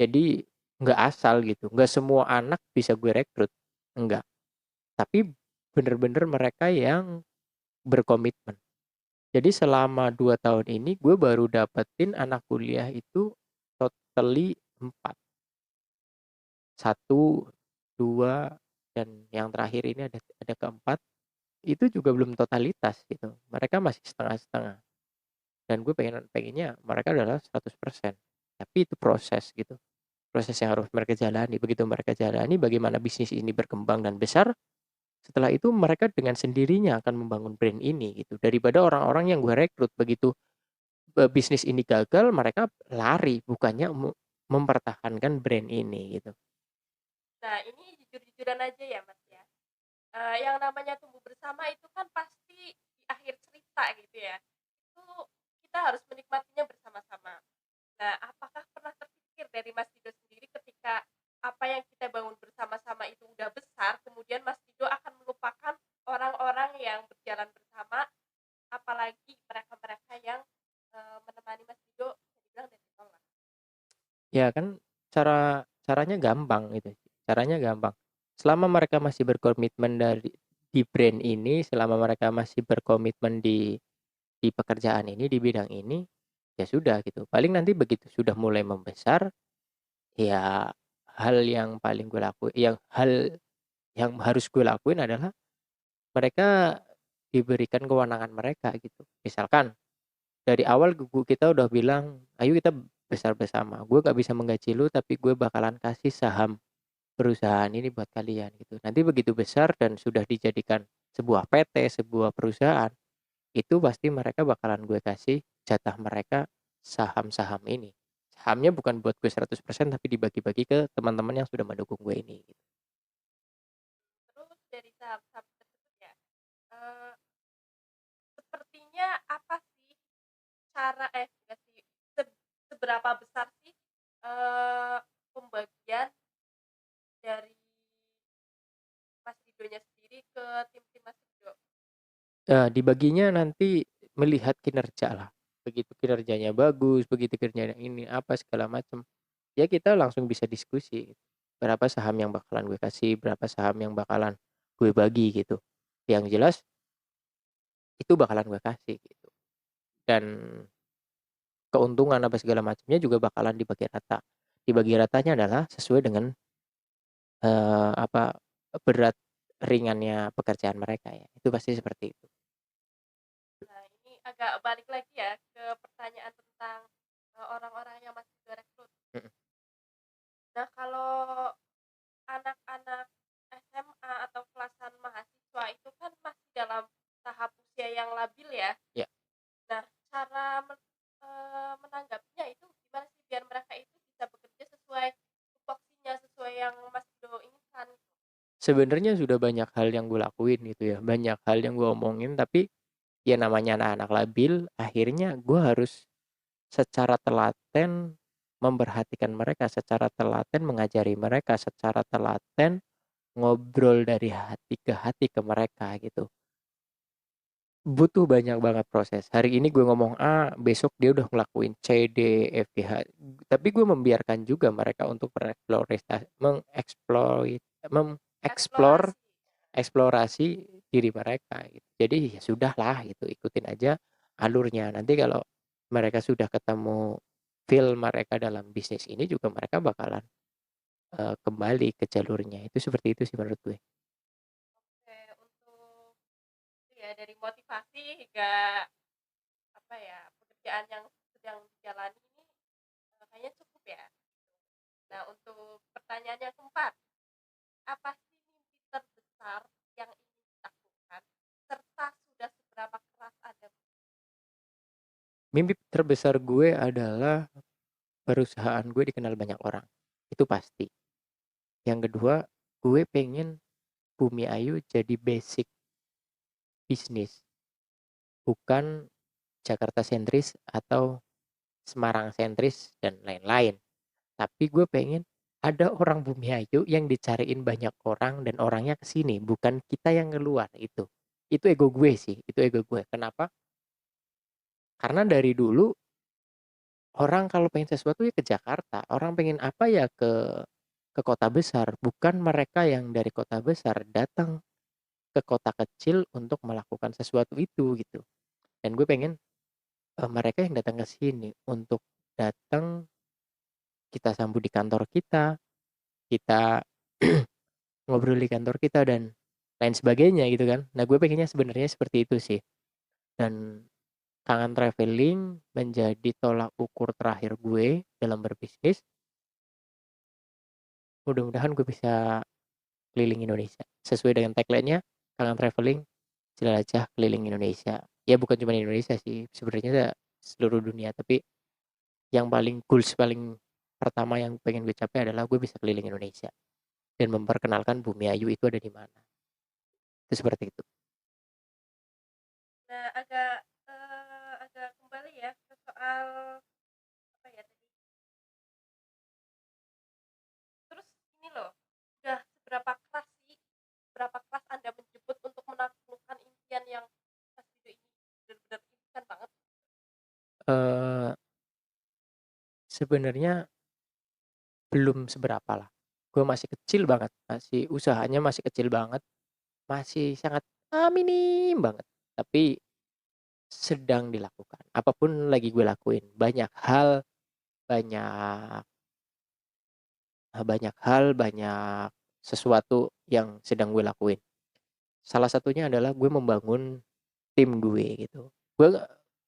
Jadi nggak asal gitu, nggak semua anak bisa gue rekrut, enggak. Tapi bener-bener mereka yang berkomitmen. Jadi selama 2 tahun ini gue baru dapetin anak kuliah itu totally 4, 1, 2, dan yang terakhir ini ada keempat, itu juga belum totalitas gitu. Mereka masih setengah-setengah dan gue pengennya mereka adalah 100%. Tapi itu proses gitu, proses yang harus mereka jalani. Begitu mereka jalani bagaimana bisnis ini berkembang dan besar, setelah itu mereka dengan sendirinya akan membangun brand ini gitu. Daripada orang-orang yang gue rekrut begitu bisnis ini gagal mereka lari, bukannya mempertahankan brand ini gitu. Nah, ini jujur-jujuran aja ya Mas ya. Yang namanya tumbuh bersama itu kan pasti di akhir cerita gitu ya. Itu kita harus menikmatinya bersama-sama. Nah, apakah pernah terpikir dari Mas Dido sendiri ketika apa yang kita bangun bersama-sama itu udah besar, kemudian Mas Dido akan melupakan orang-orang yang berjalan bersama, apalagi mereka-mereka yang menemani Mas Dido bisa dibilang dari nol. Ya kan caranya gampang gitu, caranya gampang. Selama mereka masih berkomitmen di brand ini, selama mereka masih berkomitmen di pekerjaan ini, di bidang ini, ya sudah gitu. Paling nanti begitu sudah mulai membesar, ya hal yang paling gue lakuin, hal yang harus gue lakuin adalah mereka diberikan kewenangan mereka gitu. Misalkan dari awal kita udah bilang, ayo kita besar bersama. Gue gak bisa menggaji lu, tapi gue bakalan kasih saham perusahaan ini buat kalian gitu. Nanti begitu besar dan sudah dijadikan sebuah PT, sebuah perusahaan, itu pasti mereka bakalan gue kasih jatah mereka saham-saham ini. Sahamnya bukan buat gue 100% tapi dibagi-bagi ke teman-teman yang sudah mendukung gue ini gitu. Terus dari saham-saham tersebut ya, eee, sepertinya apa sih cara enggak sih, seberapa besar sih, eee, pembagian dari Mas Didonya sendiri ke tim-tim Mas Dido? Dibaginya nanti melihat kinerja lah. Begitu kinerjanya bagus, begitu kinerjanya ini apa segala macam, ya kita langsung bisa diskusi. Berapa saham yang bakalan gue kasih, berapa saham yang bakalan gue bagi gitu. Yang jelas itu bakalan gue kasih gitu. Dan keuntungan apa segala macamnya juga bakalan dibagi rata. Dibagi ratanya adalah sesuai dengan apa berat ringannya pekerjaan mereka ya. Itu pasti seperti itu. Nah, ini agak balik lagi ya ke pertanyaan tentang, orang-orang yang Mas Dido rekrut. Mhm. Nah, kalau anak-anak SMA atau kelasan mahasiswa itu kan masih dalam tahap usia yang labil ya. Ya. Nah, cara menanggapinya itu gimana sih biar mereka itu bisa bekerja sesuai tupoksinya, sesuai yang Mas Dido inginkan? Sebenarnya sudah banyak hal yang gue lakuin gitu ya, banyak hal yang gue omongin tapi ya namanya anak-anak labil, akhirnya gue harus secara telaten memperhatikan mereka, secara telaten mengajari mereka, secara telaten ngobrol dari hati ke hati ke mereka gitu. Butuh banyak banget proses. Hari ini gue ngomong A, besok dia udah ngelakuin C, D, F, G, H. Tapi gue membiarkan juga mereka untuk mengeksplor Eksplorasi. eksplorasi diri mereka gitu. Jadi ya sudahlah gitu, ikutin aja alurnya. Nanti kalau mereka sudah ketemu feel mereka dalam bisnis ini juga mereka bakalan kembali ke jalurnya. Itu seperti itu sih menurut gue. Oke, untuk itu ya dari motivasi hingga apa ya, pekerjaan yang sedang dijalani ini, kayaknya cukup ya. Nah, untuk pertanyaan yang keempat, apa sih mimpi terbesar yang ingin dilakukan serta sudah seberapa keras Anda? Mimpi terbesar gue adalah perusahaan gue dikenal banyak orang. Itu pasti. Yang kedua, gue pengen Bumi Ayu jadi basic bisnis, bukan Jakarta sentris atau Semarang sentris dan lain-lain. Tapi gue pengen ada orang Bumi Ayu yang dicariin banyak orang dan orangnya ke sini, bukan kita yang keluar itu. Itu ego gue sih, itu ego gue. Kenapa? Karena dari dulu orang kalau pengen sesuatu ya ke Jakarta, orang pengen apa ya ke kota besar, bukan mereka yang dari kota besar datang ke kota kecil untuk melakukan sesuatu itu gitu. Dan gue pengen mereka yang datang ke sini untuk datang kita sambut di kantor kita ngobrol di kantor kita dan lain sebagainya gitu kan. Nah, gue pengennya sebenarnya seperti itu sih. Dan Kangen Traveling menjadi tolak ukur terakhir gue dalam berbisnis. Mudah-mudahan gue bisa keliling Indonesia. Sesuai dengan tagline-nya, Kangen Traveling jelajah keliling Indonesia. Ya bukan cuma Indonesia sih, sebenarnya seluruh dunia. Tapi yang paling goals paling pertama yang pengen gue capai adalah gue bisa keliling Indonesia dan memperkenalkan Bumi Ayu itu ada di mana. Itu seperti itu. Nah, agak agak kembali ya soal apa ya tadi? Terus ini loh, udah seberapa keras sih, berapa keras Anda menjemput untuk menaklukkan impian yang Mas Rido ini benar-benar impikan banget? Eee, Sebenarnya belum seberapa lah. Gue masih kecil banget, masih usahanya masih kecil banget, masih sangat, minim banget, tapi sedang dilakukan. Apapun lagi gue lakuin, banyak banyak sesuatu yang sedang gue lakuin. Salah satunya adalah gue membangun tim gue gitu. Gue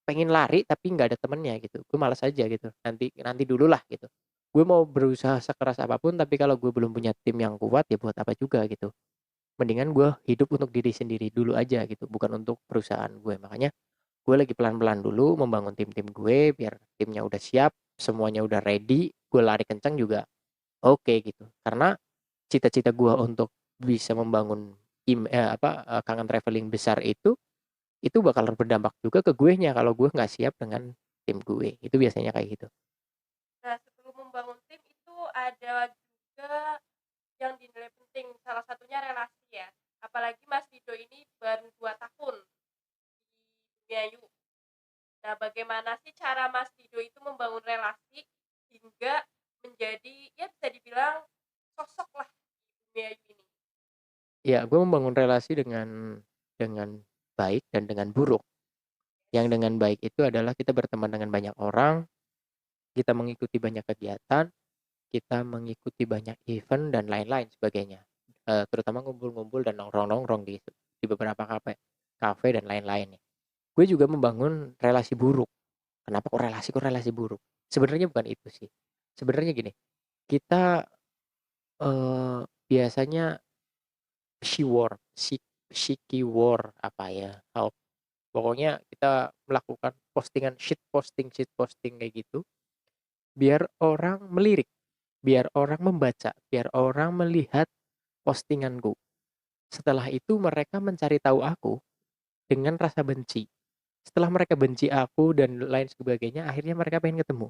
pengen lari tapi nggak ada temennya gitu, gue malas aja gitu, nanti nanti dulu lah gitu. Gue mau berusaha sekeras apapun tapi kalau gue belum punya tim yang kuat ya buat apa juga gitu. Mendingan gue hidup untuk diri sendiri dulu aja gitu, bukan untuk perusahaan gue. Makanya gue lagi pelan-pelan dulu membangun tim-tim gue biar timnya udah siap, semuanya udah ready, gue lari kencang juga oke gitu. Karena cita-cita gue untuk bisa membangun kangen traveling besar itu bakal berdampak juga ke guenya kalau gue nggak siap dengan tim gue. Itu biasanya kayak gitu. Nah, sebelum membangun tim itu ada juga yang dinilai penting, salah satunya relasi ya. Apalagi Mas Rido ini baru 2 tahun di dunia Yu. Nah, bagaimana sih cara Mas Rido itu membangun relasi hingga menjadi ya bisa dibilang sosok lah di dunia Yu ini? Ya, gue membangun relasi dengan baik dan dengan buruk. Yang dengan baik itu adalah kita berteman dengan banyak orang, kita mengikuti banyak kegiatan, kita mengikuti banyak event dan lain-lain sebagainya. Terutama ngumpul-ngumpul dan nongkrong-nongkrong di beberapa kafe dan lain-lain. Gue juga membangun relasi buruk. Kenapa kok relasi buruk? Sebenarnya bukan itu sih. Sebenarnya gini, kita biasanya shiki war apa ya? Pokoknya kita melakukan postingan shit posting kayak gitu biar orang melirik, biar orang membaca, biar orang melihat postinganku. Setelah itu mereka mencari tahu aku dengan rasa benci. Setelah mereka benci aku dan lain sebagainya, akhirnya mereka pengen ketemu.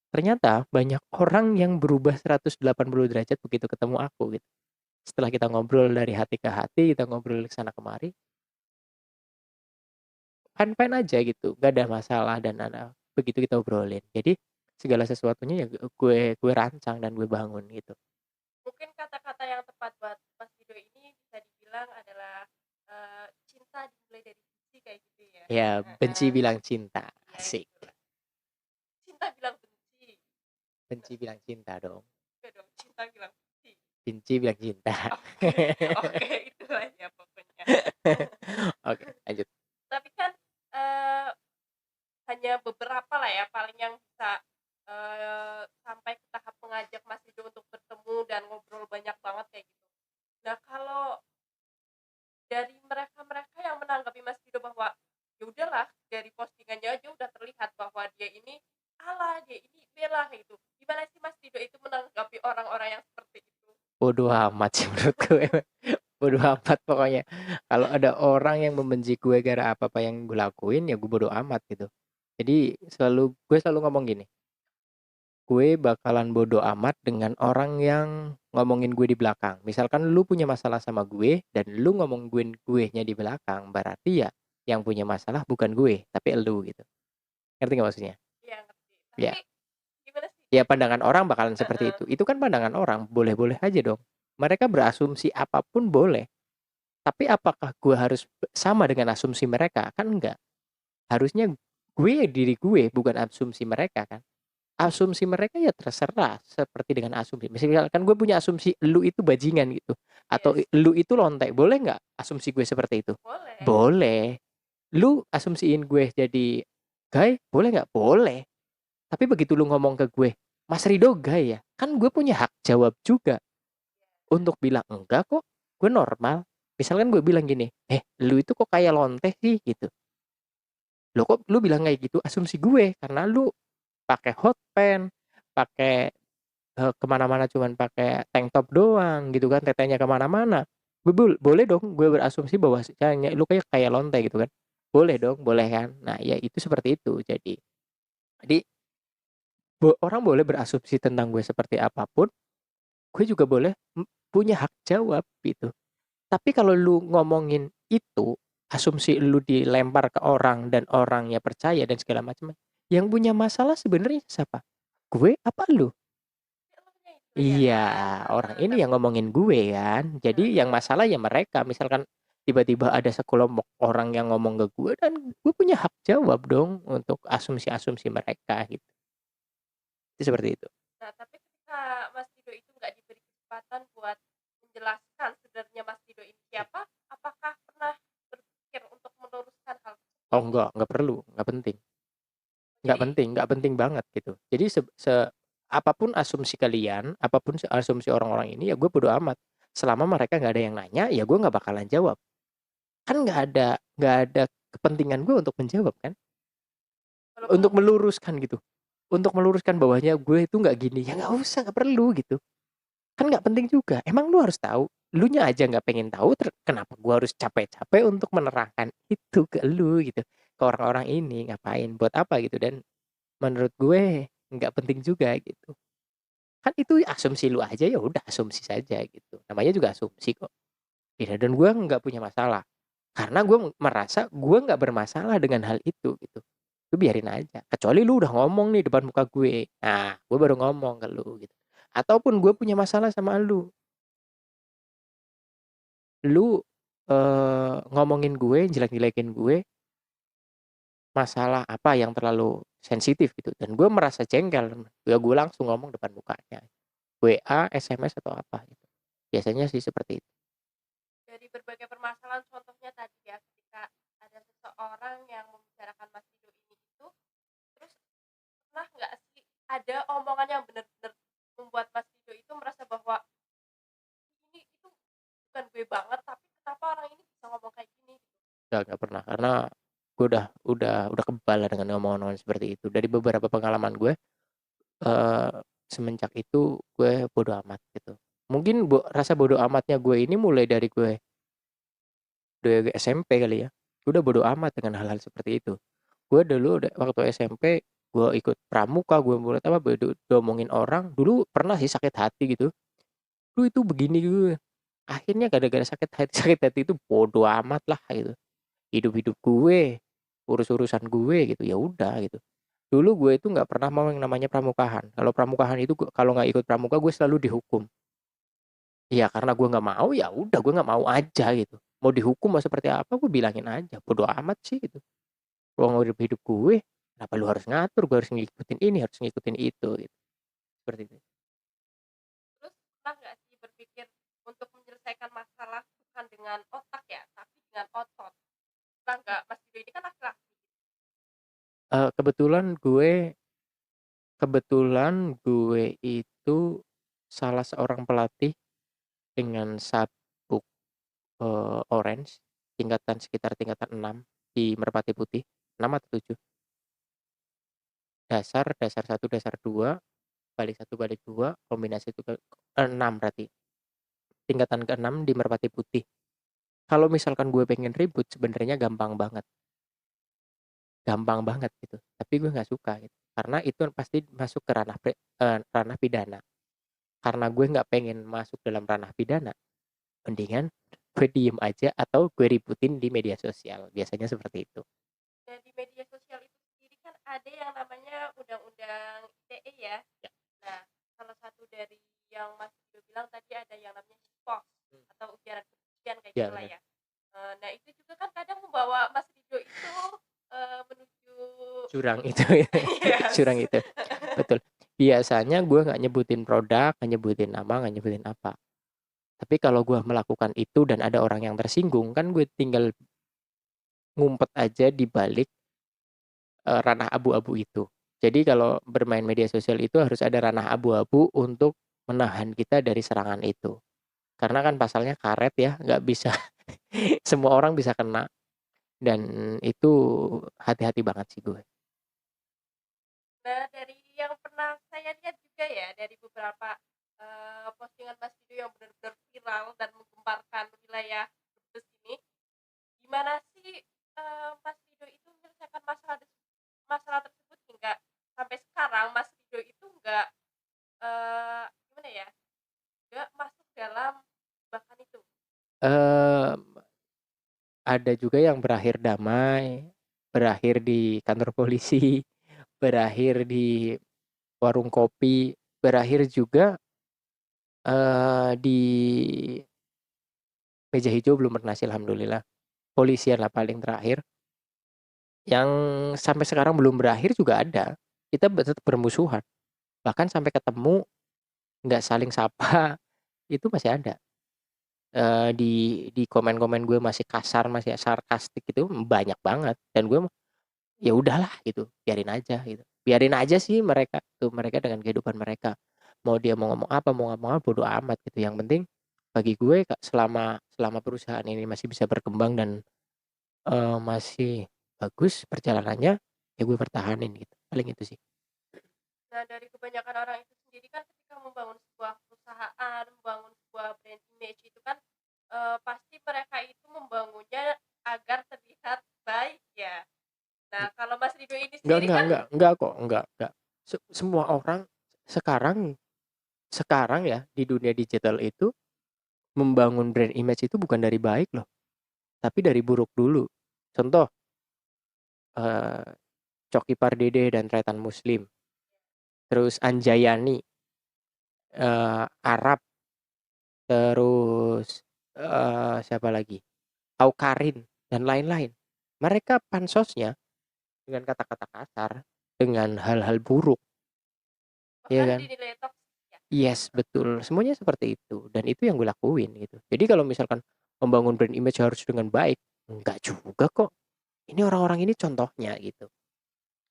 Ternyata banyak orang yang berubah 180 derajat begitu ketemu aku gitu. Setelah kita ngobrol dari hati ke hati, kita ngobrol ke sana kemari, fine-fine aja gitu, gak ada masalah dan begitu kita obrolin. Jadi segala sesuatunya ya gue rancang dan gue bangun gitu. Mungkin kata-kata yang tepat buat Mas Rido ini bisa dibilang adalah cinta dimulai dari benci kayak gitu ya. Ya, benci Heeh. bilang cinta, Iya asik. gitulah. Cinta bilang benci. Benci bilang cinta dong, Enggak dong, cinta bilang benci. benci bilang cinta. Oke, oke itulah ya pokoknya. Oke, lanjut. Tapi kan eh, hanya beberapa lah ya paling yang bisa sampai ke tahap mengajak Mas Rido untuk bertemu dan ngobrol banyak banget kayak gitu. Nah, kalau dari mereka-mereka yang menanggapi Mas Rido bahwa ya udahlah dari postingannya aja udah terlihat bahwa dia ini Allah, dia ini bela gitu. Gimana sih Mas Rido itu menanggapi orang-orang yang seperti itu? Bodoh amat sih menurut gue. Bodoh amat pokoknya. Kalau ada orang yang membenci gue gara apa-apa yang gue lakuin, ya gue bodoh amat gitu. Jadi gue selalu ngomong gini, gue bakalan bodoh amat dengan orang yang ngomongin gue di belakang. Misalkan lu punya masalah sama gue dan lu ngomong gue-nya di belakang, berarti ya yang punya masalah bukan gue, tapi elu gitu. Ngerti nggak maksudnya? Iya ngerti. Tapi Ya, gimana sih? ya pandangan orang bakalan seperti Heeh. itu. Itu kan pandangan orang, boleh-boleh aja dong. Mereka berasumsi apapun boleh. Tapi apakah gue harus sama dengan asumsi mereka? Kan enggak. Harusnya gue diri gue, bukan asumsi mereka kan. Asumsi mereka ya terserah seperti dengan asumsi. Misalkan gue punya asumsi lu itu bajingan gitu. Atau Yes, lu itu lontek. Boleh nggak asumsi gue seperti itu? boleh. Boleh. Lu asumsiin gue jadi gay, boleh nggak? Boleh. Tapi begitu lu ngomong ke gue, Mas Rido gay ya? Kan gue punya hak jawab juga. Untuk bilang enggak kok, gue normal. Misalkan gue bilang gini, lu itu kok kayak lonte sih gitu. Lo kok lu bilang kayak gitu? Asumsi gue karena lu pakai hot pants, pakai kemana-mana cuman pakai tank top doang gitu kan, tetenya kemana-mana. Boleh dong gue berasumsi bahwa lu kayak lonte gitu kan. Boleh dong, boleh kan. Nah ya itu seperti itu jadi. Jadi orang boleh berasumsi tentang gue seperti apapun, gue juga boleh punya hak jawab gitu. Tapi kalau lu ngomongin itu, asumsi lu dilempar ke orang dan orangnya percaya dan segala macam, yang punya masalah sebenarnya siapa? Gue apa lu? Elunya itu ya Iya, kan, orang heeh, ini yang ngomongin gue kan. Jadi yang heeh. masalah ya mereka. Misalkan tiba-tiba ada sekelompok orang yang ngomong ke gue dan gue punya hak jawab dong untuk asumsi-asumsi mereka gitu. Itu seperti itu. Nah, tapi ketika Mas Rido itu nggak diberi kesempatan buat menjelaskan sebenarnya Mas Rido ini siapa, apakah pernah berpikir untuk meluruskan hal Oh ini? enggak perlu, enggak penting. Jadi Enggak penting banget gitu. Jadi apapun asumsi kalian, apapun asumsi orang-orang ini ya gue bodo amat. Selama mereka nggak ada yang nanya, ya gue nggak bakalan jawab. Kan nggak ada kepentingan gue untuk menjawab kan, walaupun untuk meluruskan gitu. Untuk meluruskan bahwanya gue itu nggak gini, ya nggak usah, nggak perlu gitu. Kan nggak penting juga. Emang lu harus tahu? Lunya aja nggak pengen tahu, kenapa gue harus capek-capek untuk menerangkan itu ke lu gitu, ke orang-orang ini ngapain, buat apa gitu. Dan menurut gue nggak penting juga gitu. Kan itu asumsi lu aja, ya udah asumsi saja gitu. Namanya juga asumsi kok. Gitu. Dan gue nggak punya masalah. Karena gue merasa gue nggak bermasalah dengan hal itu gitu. Lu biarin aja. Kecuali lu udah ngomong nih depan muka gue. Nah, gue baru ngomong ke lu gitu. Ataupun gue punya masalah sama lu. Lu ngomongin gue, jelek-jelekin gue, masalah apa yang terlalu sensitif gitu. Dan gue merasa jengkel. Ya gue langsung ngomong depan mukanya. WA, SMS atau apa gitu. Biasanya sih seperti itu. dari berbagai permasalahan contohnya tadi ya, ketika ada seseorang yang membicarakan Mas Rido ini itu, terus pernah nggak sih ada omongan yang benar-benar membuat Mas Rido itu merasa bahwa ini itu bukan gue banget, tapi kenapa orang ini bisa ngomong kayak gini gitu. Nggak pernah. Karena gue udah kebal lah dengan omongan-omongan seperti itu. Dari beberapa pengalaman gue, eee, semenjak itu gue bodo amat gitu. Mungkin rasa bodo amatnya gue ini mulai dari SMP kali ya. Gue udah bodo amat dengan hal-hal seperti itu. Gue dulu waktu SMP, gue ikut pramuka, gue mulai apa, diomongin orang, dulu pernah sih sakit hati gitu. "Lu itu begini," gue. Akhirnya gara-gara sakit hati sakit hati itu bodo amat lah gitu. Hidup-hidup gue, urus-urusan gue gitu, ya udah gitu. Dulu gue itu nggak pernah mau yang namanya pramukahan. Kalau pramukahan itu kalau nggak ikut pramuka gue selalu dihukum. Iya karena gue nggak mau, ya udah gue nggak mau aja gitu. Mau dihukum mau seperti apa gue bilangin aja, bodo amat sih gitu. Ruang hidup gue, kenapa lu harus ngatur, gue harus ngikutin ini, harus ngikutin itu gitu. Seperti itu. Terus pernah nggak sih berpikir untuk menyelesaikan masalah bukan dengan otak ya, tapi dengan otot? Pernah nggak? Mas Rido ini kan laki-laki. Kebetulan gue itu salah seorang pelatih dengan sabuk orange, sekitar tingkatan 6 di Merpati Putih, 6 atau 7. Dasar 1, dasar 2, balik 1, balik 2, kombinasi itu 6 berarti. Tingkatan ke-6 di Merpati Putih. Kalau misalkan gue pengen ribut sebenarnya gampang banget gitu. Tapi gue nggak suka gitu. Karena itu pasti masuk ke ranah pidana. Karena gue nggak pengen masuk dalam ranah pidana, mendingan gue diem aja atau gue ributin di media sosial. Biasanya seperti itu. Dan di media sosial itu sendiri kan ada yang namanya undang-undang ITE ya. Ya. Nah, salah satu dari yang Mas Rido bilang tadi ada yang namanya shitpost atau ujaran kebencian kayak Ya gitulah benar. ya. Nah, itu juga kan kadang membawa Mas Rido itu menuju Curang itu curang yes. itu. Betul. Biasanya gue nggak nyebutin produk, nggak nyebutin nama, nggak nyebutin apa. Tapi kalau gue melakukan itu dan ada orang yang tersinggung, kan gue tinggal ngumpet aja di balik ranah abu-abu itu. Jadi kalau bermain media sosial itu harus ada ranah abu-abu untuk menahan kita dari serangan itu. Karena kan pasalnya karet ya, nggak bisa semua orang bisa kena dan itu hati-hati banget sih gue. Nah, dari yang pernah saya lihat juga ya, dari beberapa postingan Mas Rido yang benar-benar viral dan menggemparkan wilayah Brebes ini, gimana sih Mas Rido itu menyelesaikan masalah masalah tersebut hingga Mmm, ada juga yang berakhir damai, berakhir di kantor polisi, berakhir di warung kopi, berakhir juga, di meja hijau belum pernah sih alhamdulillah. Polisian lah paling terakhir, yang sampai sekarang belum berakhir juga ada. Kita tetap bermusuhan, bahkan sampai ketemu nggak saling sapa, itu masih ada. Di komen-komen gue masih kasar, masih sarkastik itu banyak banget dan gue ya udahlah gitu, biarin aja gitu. Biarin aja sih mereka tuh, mereka dengan kehidupan mereka. Mau dia mau ngomong apa, mau ngomong apa, bodo amat gitu. Yang penting bagi gue selama selama perusahaan ini masih bisa berkembang dan, masih bagus perjalanannya, ya gue pertahanin gitu. Paling itu sih. Nah, dari kebanyakan orang itu sendiri kan ketika membangun sebuah perusahaan, membangun sebuah brand image itu kan pasti mereka itu membangunnya agar terlihat baik ya. Nah, kalau Mas Rido ini Enggak sendiri enggak kan enggak enggak kok, enggak. Semua orang sekarang sekarang ya di dunia digital itu membangun brand image itu bukan dari baik loh, tapi dari buruk dulu. Contoh, eee, Coki Pardede dan Tretan Muslim, terus Anjayani, Arab, terus, siapa lagi, Awkarin dan lain-lain. Mereka pansosnya dengan kata-kata kasar, dengan hal-hal buruk, ya bahkan kan? dinilai toksik ya. Yes, betul, semuanya seperti itu dan itu yang gue lakuin gitu. Jadi kalau misalkan membangun brand image harus dengan baik, enggak juga kok. Ini orang-orang ini contohnya gitu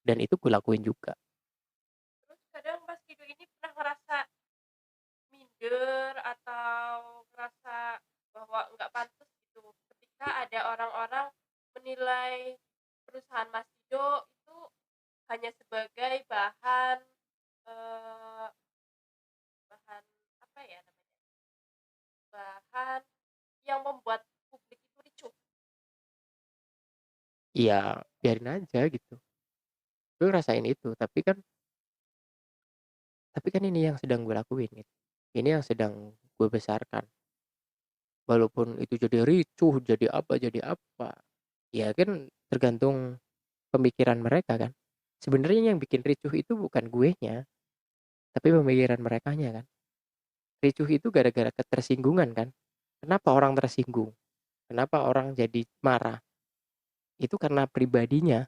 dan itu gue lakuin juga. Terus kadang Mas Rido ini pernah ngerasa minder atau ngerasa bahwa nggak pantas gitu ketika ada orang-orang menilai perusahaan Mas Rido itu hanya sebagai bahan eh, bahan apa ya namanya, bahan yang membuat publik itu ricuh. Iya, biarin aja gitu. Gue ngerasain itu, tapi kan ini yang sedang gue lakuin gitu. Ini yang sedang gue besarkan. Walaupun itu jadi ricuh, jadi apa, ya kan tergantung pemikiran mereka kan. Sebenarnya yang bikin ricuh itu bukan guenya, tapi pemikiran merekanya kan. Ricuh itu gara-gara ketersinggungan kan. Kenapa orang tersinggung? Kenapa orang jadi marah? Itu karena pribadinya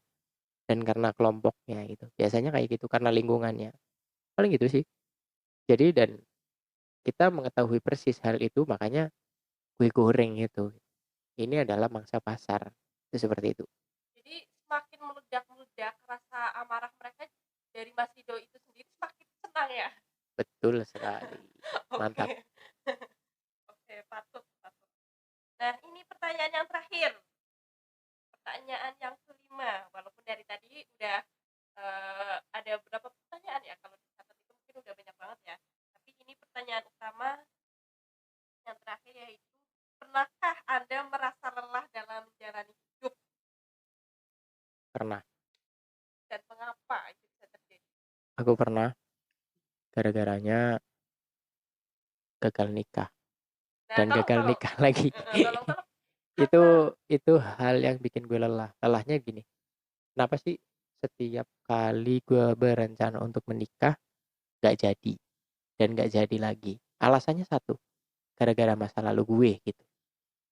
dan karena kelompoknya gitu. Biasanya kayak gitu karena lingkungannya. Paling gitu sih. Jadi dan kita mengetahui persis hal itu makanya gue goreng itu. Ini adalah mangsa pasar. Itu seperti itu. Jadi semakin meledak-meledak rasa amarah mereka dari Mas Rido itu sendiri semakin senang ya. Betul sekali. Oke. Mantap. Oke, patut patut. Nah, ini pertanyaan yang terakhir. Pertanyaan yang kelima, walaupun dari tadi udah ada berapa pertanyaan ya, kalau dicatat itu mungkin udah banyak banget ya. Tapi ini pertanyaan utama yang terakhir yaitu, pernahkah Anda merasa lelah dalam menjalani hidup Pernah. dan mengapa itu bisa terjadi? Aku pernah gara-garanya gagal nikah Nah, dan gagal tolong nikah lagi. tolong Itu karena itu hal yang bikin gue lelah. Lelahnya gini, kenapa sih setiap kali gue berencana untuk menikah gak jadi dan gak jadi lagi? Alasannya satu, gara-gara masa lalu gue gitu,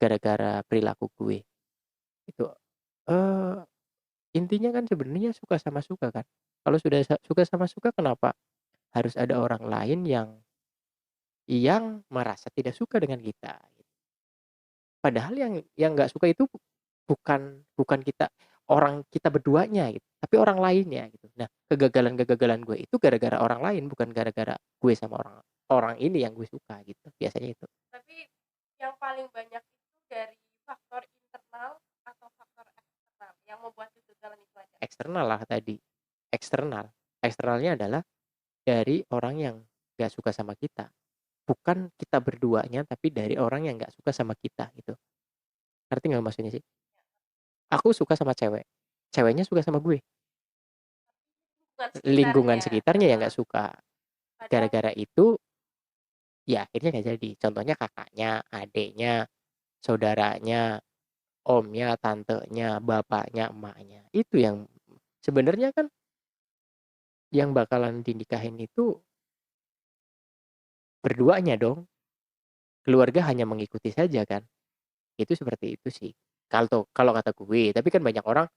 gara-gara perilaku gue. Itu eh intinya kan sebenarnya suka sama suka kan. Kalau sudah suka sama suka kenapa harus ada orang lain yang merasa tidak suka dengan kita? Padahal yang nggak suka itu bukan kita berduanya gitu, tapi orang lainnya gitu. Nah, kegagalan-kegagalan gue itu gara-gara orang lain, bukan gara-gara gue sama orang orang ini yang gue suka gitu, biasanya itu. tapi yang paling banyak itu dari faktor internal atau faktor eksternal yang membuat kegagalan itu ada. Eksternal lah tadi, eksternal. Eksternalnya adalah dari orang yang nggak suka sama kita, bukan kita berduanya, tapi dari orang yang nggak suka sama kita gitu. Ngerti nggak maksudnya sih? Aku suka sama cewek, ceweknya suka sama gue, Lingkungan lingkungan sekitarnya. sekitarnya yang nggak suka. Kadang Gara-gara itu ya akhirnya nggak jadi. Contohnya kakaknya, adeknya, saudaranya, omnya, tantenya, bapaknya, emaknya. Itu yang sebenarnya kan yang bakalan dinikahin itu berduanya dong. Keluarga hanya mengikuti saja kan. Itu seperti itu sih. Kalau kata gue, tapi kan banyak orang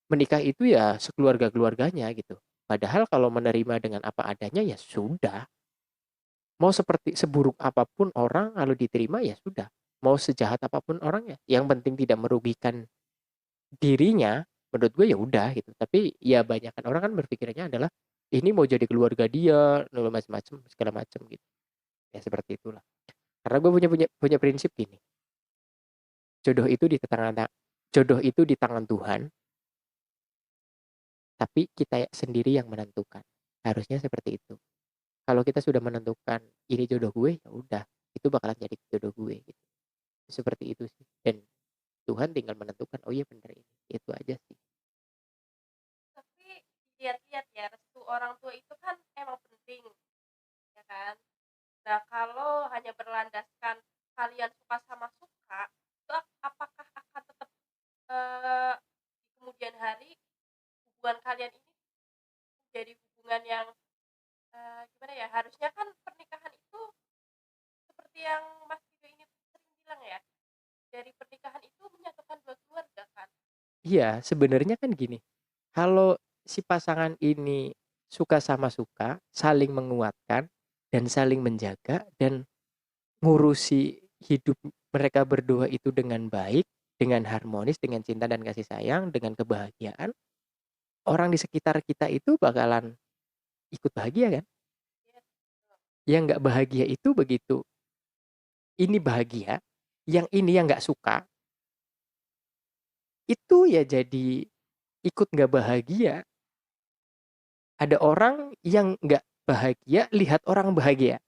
menikah itu ya sekeluarga-keluarganya gitu. Padahal kalau menerima dengan apa adanya ya sudah. Mau seperti seburuk apapun orang kalau diterima ya sudah. Mau sejahat apapun orangnya, yang penting tidak merugikan dirinya, menurut gue ya udah gitu. Tapi ya banyakkan orang kan berpikirnya adalah ini mau jadi keluarga dia, macam-macam segala macam gitu. Ya seperti itulah. Karena gue punya punya punya prinsip gini. Jodoh itu di tangan jodoh itu di tangan Tuhan, tapi kita sendiri yang menentukan. Harusnya seperti itu. Kalau kita sudah menentukan ini jodoh gue, ya udah, itu bakalan jadi jodoh gue gitu. Seperti itu sih. Dan Tuhan tinggal menentukan, oh iya bener ini. Itu aja sih. Tapi lihat-lihat ya, restu orang tua itu kan emang penting, ya kan? Nah, kalau hanya berlandaskan kalian suka sama suka, itu apakah akan tetap di kemudian hari hubungan kalian ini menjadi hubungan yang gimana ya? Harusnya kan pernikahan itu seperti yang Mas Vigo ini sering bilang ya, dari pernikahan itu menyatukan dua keluarga kan? Iya, sebenarnya kan gini. Kalau si pasangan ini suka sama suka, saling menguatkan dan saling menjaga dan ngurusi hidup mereka berdua itu dengan baik, dengan harmonis, dengan cinta dan kasih sayang, dengan kebahagiaan, orang di sekitar kita itu bakalan ikut bahagia kan? Iya, betul. Yang nggak bahagia itu begitu ini bahagia, yang ini yang nggak suka, itu ya jadi ikut nggak bahagia. Ada orang yang nggak bahagia lihat orang bahagia.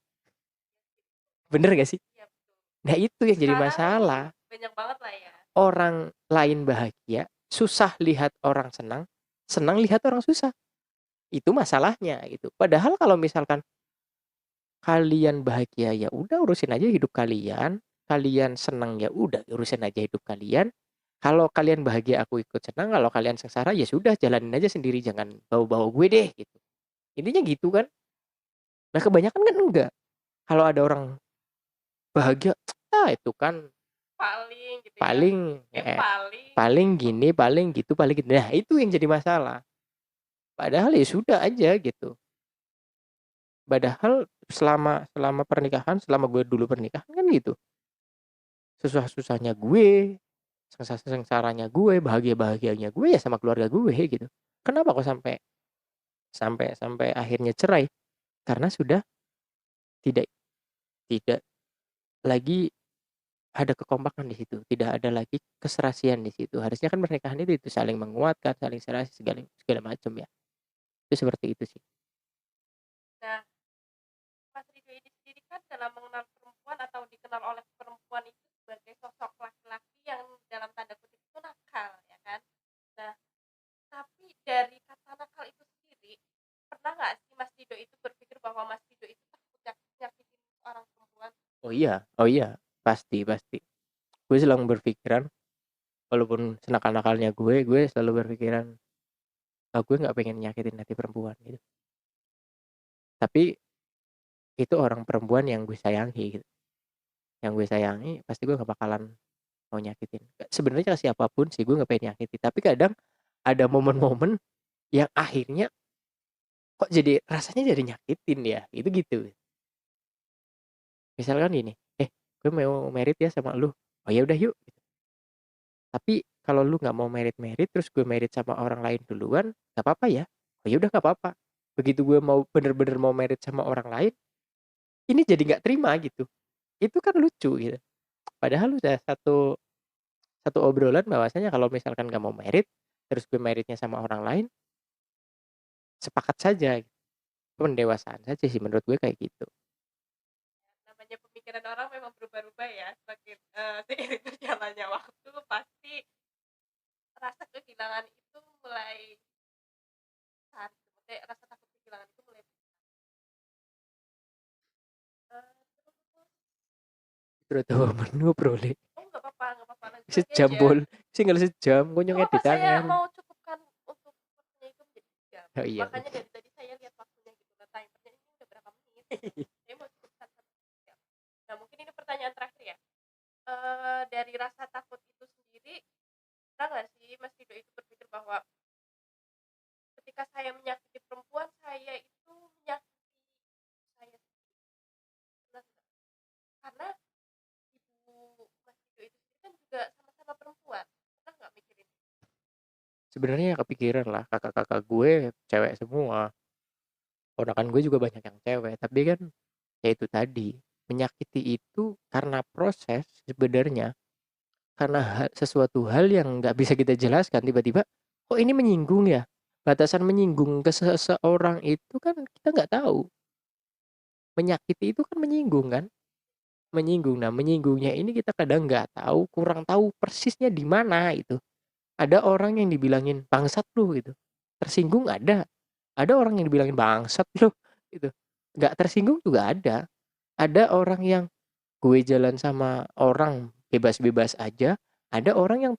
Bener gak sih? Iya, betul. Nah itu yang jadi Sekarang masalah. banyak banget lah ya. Orang lain bahagia, susah lihat orang senang, senang lihat orang susah. Itu masalahnya gitu. Padahal kalau misalkan kalian bahagia ya udah urusin aja hidup kalian, kalian senang ya udah urusin aja hidup kalian. Kalau kalian bahagia aku ikut senang, kalau kalian sengsara ya sudah jalanin aja sendiri jangan bawa-bawa gue deh gitu. Intinya gitu kan. Nah kebanyakan kan enggak. Kalau ada orang bahagia, ah itu kan Paling gitu ya. paling Paling paling gini, paling gitu, paling gitu. Nah itu yang jadi masalah. Padahal ya sudah aja gitu. Padahal selama selama pernikahan, selama gue dulu pernikahan kan gitu. Susah-susahnya gue, sengsara-sengsaranya gue, bahagia-bahagianya gue ya sama keluarga gue gitu. Kenapa kok sampai sampai sampai akhirnya cerai? Karena sudah tidak tidak lagi ada kekompakan di situ, tidak ada lagi keserasian di situ. Harusnya kan pernikahan itu saling menguatkan, saling serasi segala segala macam ya. Itu seperti itu sih. nah, Mas Rido ini sendiri kan dalam mengenal perempuan atau dikenal oleh perempuan itu sebagai sosok laki-laki yang dalam tanda kutip itu nakal, ya kan? Nah, tapi dari kata nakal itu sendiri, pernah nggak sih Mas Rido itu berpikir bahwa Mas Rido itu takut nyakitin orang perempuan? Oh iya, pasti pasti. Gue selalu berpikiran, walaupun senakal-nakalnya gue selalu berpikiran, ah gue nggak pengen nyakitin hati perempuan gitu. Tapi itu orang perempuan yang gue sayangi gitu. Yang gue sayangi pasti gue nggak bakalan mau nyakitin. Sebenarnya ke siapapun sih gue nggak pengen nyakitin. Tapi kadang ada momen-momen yang akhirnya kok jadi rasanya jadi nyakitin ya, itu gitu. Misalkan gini, gue mau merit ya sama lu. Oh ya udah yuk. Tapi kalau lu nggak mau merit-merit terus gue merit sama orang lain duluan, nggak apa-apa ya. Oh ya udah nggak apa-apa. Begitu gue mau bener-bener mau merit sama orang lain, ini jadi nggak terima gitu. Itu kan lucu gitu. Padahal udah satu satu obrolan bahwasanya kalau misalkan nggak mau merit, terus gue meritnya sama orang lain, sepakat saja. Pendewasaan saja sih menurut gue kayak gitu. Namanya pemikiran orang memang berubah-ubah ya, semakin seiring berjalannya waktu pasti rasa kehilangan itu mulai besar, maksudnya rasa takut kehilangan itu mulai besar. Terus Terutama menu bro. oh nggak apa-apa, Sejam gadget. tinggal sejam, gue Nggak ngedit apa-apa, saya tangan. mau cukupkan untuk waktunya itu menjadi jam. Oh iya. Makanya dari tadi saya lihat waktunya gitu, timernya ini udah berapa menit. Saya mau cukupkan 1 jam. Nah mungkin ini pertanyaan terakhir ya. Dari rasa takut itu sendiri, pernah nggak sih Mas Rido itu berpikir bahwa ketika saya menyakiti perempuan, saya itu menyakiti saya sendiri? Pernah nggak? Karena ibu Mas Rido itu sendiri kan juga sama-sama perempuan. Pernah nggak mikirin? Sebenarnya kepikiran lah, kakak-kakak gue cewek semua, ponakan gue juga banyak yang cewek, tapi kan ya itu tadi, menyakiti itu karena proses sebenarnya, karena sesuatu hal yang nggak bisa kita jelaskan tiba-tiba, kok ini menyinggung ya? Batasan menyinggung ke seseorang itu kan kita nggak tahu. Menyakiti itu kan menyinggung kan? Menyinggung. Nah, menyinggungnya ini kita kadang nggak tahu, kurang tahu persisnya di mana itu. Ada orang yang dibilangin bangsat lu gitu. Tersinggung ada. Ada orang yang dibilangin bangsat lu gitu. Nggak tersinggung juga ada. Ada orang yang gue jalan sama orang bebas-bebas aja. Ada orang yang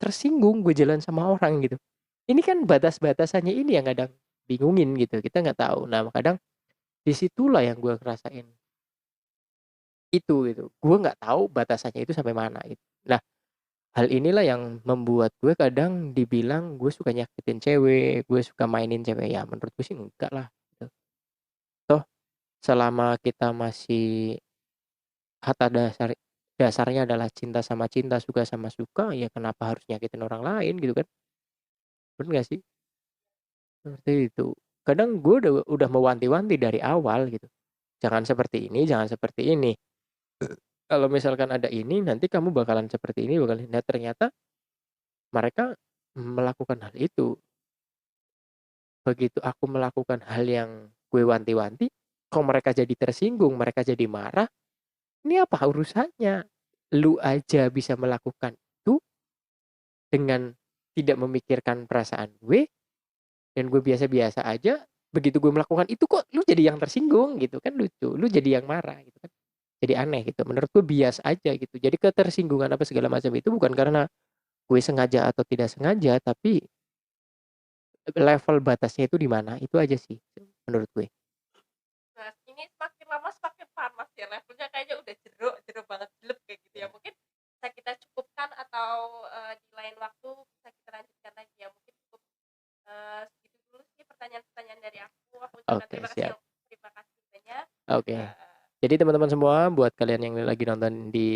tersinggung gue jalan sama orang gitu. Ini kan batas-batasannya ini yang kadang bingungin gitu. Kita nggak tahu. Nah, kadang disitulah yang gue ngerasain itu gitu. Gue nggak tahu batasannya itu sampai mana gitu. Nah, hal inilah yang membuat gue kadang dibilang gue suka nyakitin cewek, gue suka mainin cewek. Ya menurut gue sih enggak lah gitu. Toh selama kita masih kata dasarnya adalah cinta sama cinta, suka sama suka, ya kenapa harus nyakitin orang lain gitu kan? Bener gak sih? Seperti itu. Kadang gue udah mewanti-wanti dari awal gitu. Jangan seperti ini, jangan seperti ini. Kalau misalkan ada ini, nanti kamu bakalan seperti ini, bakalan. Nah, ternyata mereka melakukan hal itu. Begitu aku melakukan hal yang gue wanti-wanti, kok mereka jadi tersinggung, mereka jadi marah, ini apa urusannya? Lu aja bisa melakukan itu dengan tidak memikirkan perasaan gue, dan gue biasa-biasa aja, begitu gue melakukan itu kok lu jadi yang tersinggung gitu kan lucu, lu jadi yang marah gitu kan. Jadi aneh gitu. Menurut gue bias aja gitu. Jadi ketersinggungan apa segala macam itu bukan karena gue sengaja atau tidak sengaja, tapi level batasnya itu di mana, itu aja sih menurut gue. Nah, ini semakin lama semakin panas ya, levelnya kayaknya udah jeruk jeruk banget, jelek kayak gitu ya. Mungkin bisa kita cukupkan atau di lain waktu bisa kita lanjutkan lagi ya. Mungkin cukup segitu dulu sih pertanyaan-pertanyaan dari aku. Aku ucapkan Oke, terima siap. kasih banyak. Oke. Eh, Jadi teman-teman semua, buat kalian yang lagi nonton di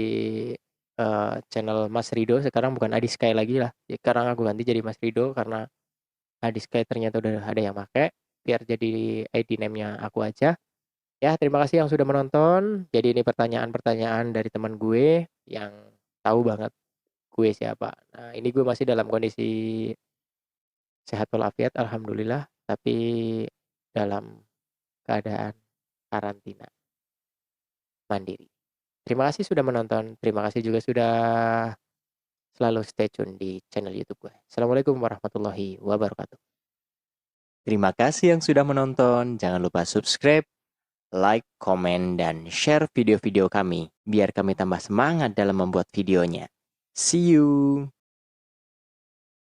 channel Mas Rido, sekarang bukan Adi Sky lagi lah. Sekarang aku ganti jadi Mas Rido karena Adi Sky ternyata udah ada yang pakai. Biar jadi ID name-nya aku aja. Ya, terima kasih yang sudah menonton. Jadi ini pertanyaan-pertanyaan dari teman gue yang tahu banget gue siapa. Nah, ini gue masih dalam kondisi sehat walafiat, alhamdulillah, tapi dalam keadaan karantina mandiri. Terima kasih sudah menonton. Terima kasih juga sudah selalu stay tune di channel YouTube gue. Assalamualaikum warahmatullahi wabarakatuh. Terima kasih yang sudah menonton. Jangan lupa subscribe, like, komen, dan share video-video kami biar kami tambah semangat dalam membuat videonya. See you.